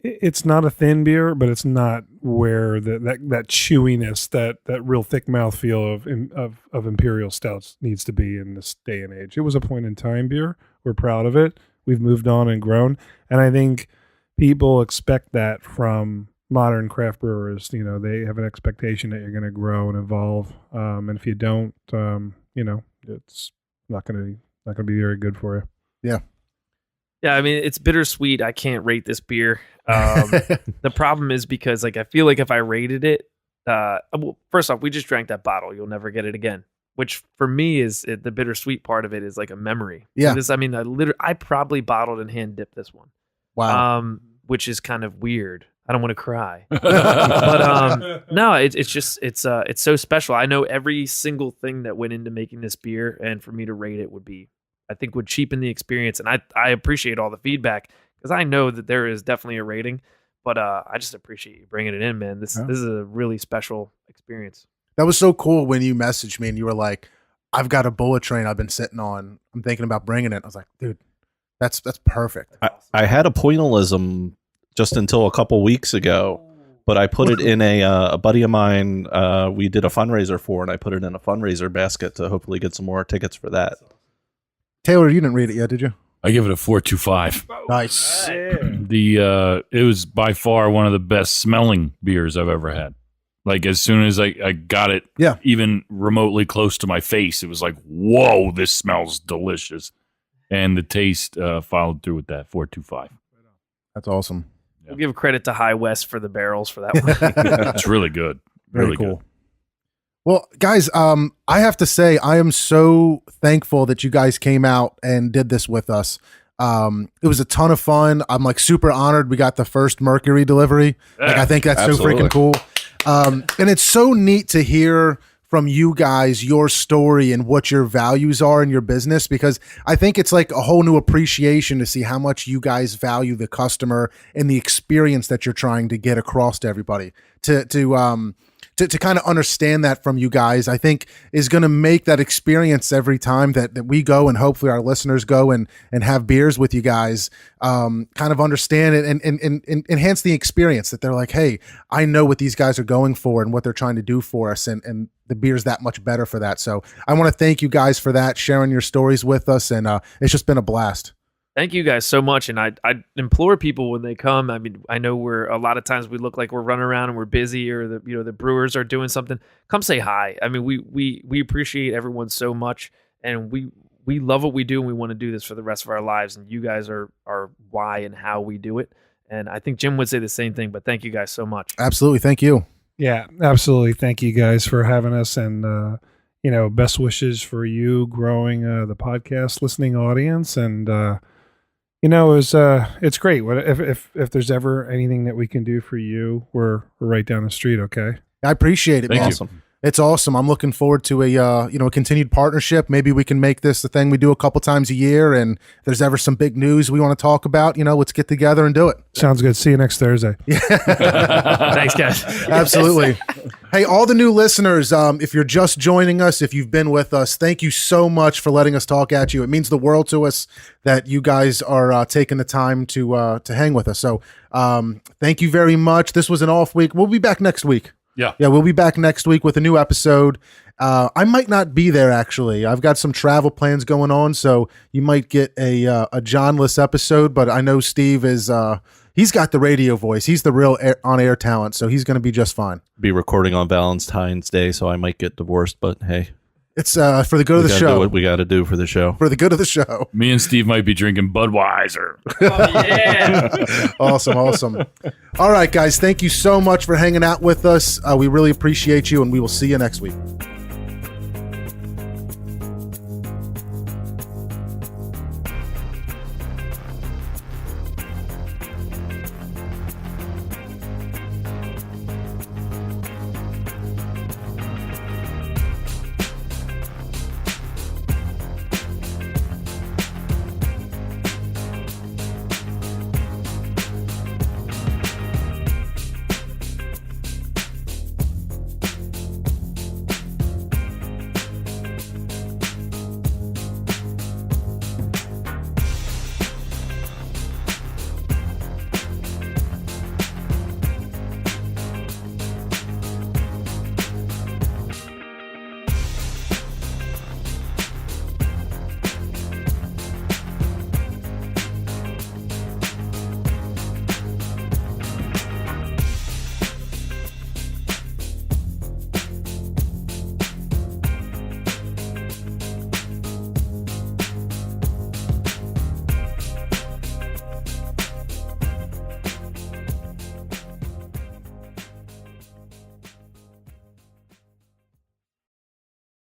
it's not a thin beer, but it's not where that chewiness, that real thick mouthfeel of imperial stouts needs to be in this day and age. It was a point in time beer. We're proud of it. We've moved on and grown, and I think people expect that from modern craft brewers. They have an expectation that you're going to grow and evolve, and if you don't, it's not going to be very good for you. Yeah. Yeah, I mean, it's bittersweet. I can't rate this beer. The problem is because, I feel like if I rated it, well, first off, we just drank that bottle. You'll never get it again. Which for me is the bittersweet part of it is like a memory. Yeah. I probably bottled and hand dipped this one. Wow. Which is kind of weird. I don't want to cry, but no, it's so special. I know every single thing that went into making this beer, and for me to rate it would cheapen the experience. And I appreciate all the feedback because I know that there is definitely a rating, but I just appreciate you bringing it in, man. This is a really special experience. That was so cool when you messaged me and you were like, I've got a bullet train I've been sitting on. I'm thinking about bringing it. I was like, dude, that's perfect. I had a pointillism just until a couple weeks ago, but I put it in a buddy of mine. We did a fundraiser for, and I put it in a fundraiser basket to hopefully get some more tickets for that. Taylor, you didn't read it yet, did you? I give it a 4.25. Nice. It was by far one of the best smelling beers I've ever had. Like as soon as I got it, even remotely close to my face, it was like, whoa, this smells delicious. And the taste followed through with that 4.25. That's awesome. We'll give credit to High West for the barrels for that one. It's really good. Really cool. good. Well, guys, I have to say, I am so thankful that you guys came out and did this with us. It was a ton of fun. I'm super honored we got the first Mercury delivery. I think that's absolutely. so freaking cool. And it's so neat to hear from you guys your story and what your values are in your business, because I think it's like a whole new appreciation to see how much you guys value the customer and the experience that you're trying to get across to everybody. To kind of understand that from you guys, I think is going to make that experience every time that we go, and hopefully our listeners go and have beers with you guys, kind of understand it and enhance the experience, that they're like, hey, I know what these guys are going for and what they're trying to do for us, and the beer's that much better for that. So I want to thank you guys for that, sharing your stories with us, and it's just been a blast. Thank you guys so much, and I implore people when they come. I mean, I know a lot of times we look like we're running around and we're busy, or the brewers are doing something. Come say hi. I mean, we appreciate everyone so much, and we love what we do, and we want to do this for the rest of our lives. And you guys are why and how we do it. And I think Jim would say the same thing. But thank you guys so much. Absolutely, thank you. Yeah, absolutely. Thank you guys for having us, and best wishes for you growing the podcast listening audience, and. It's great. What if there's ever anything that we can do for you, we're right down the street. Okay. I appreciate it, man. Awesome. It's awesome. I'm looking forward to a continued partnership. Maybe we can make this the thing we do a couple times a year. And if there's ever some big news we want to talk about, let's get together and do it. Sounds good. See you next Thursday. Thanks, guys. Absolutely. Hey, all the new listeners, if you're just joining us, if you've been with us, thank you so much for letting us talk at you. It means the world to us that you guys are taking the time to hang with us. So thank you very much. This was an off week. We'll be back next week. Yeah, we'll be back next week with a new episode. I might not be there, actually. I've got some travel plans going on, so you might get a John-less episode, but I know Steve is he's got the radio voice. He's the real on-air talent, so he's going to be just fine. Be recording on Valentine's Day, so I might get divorced, but hey. It's for the good of the show. Do what we got to do for the show. For the good of the show. Me and Steve might be drinking Budweiser. Oh, yeah. Awesome. All right, guys. Thank you so much for hanging out with us. We really appreciate you, and we will see you next week.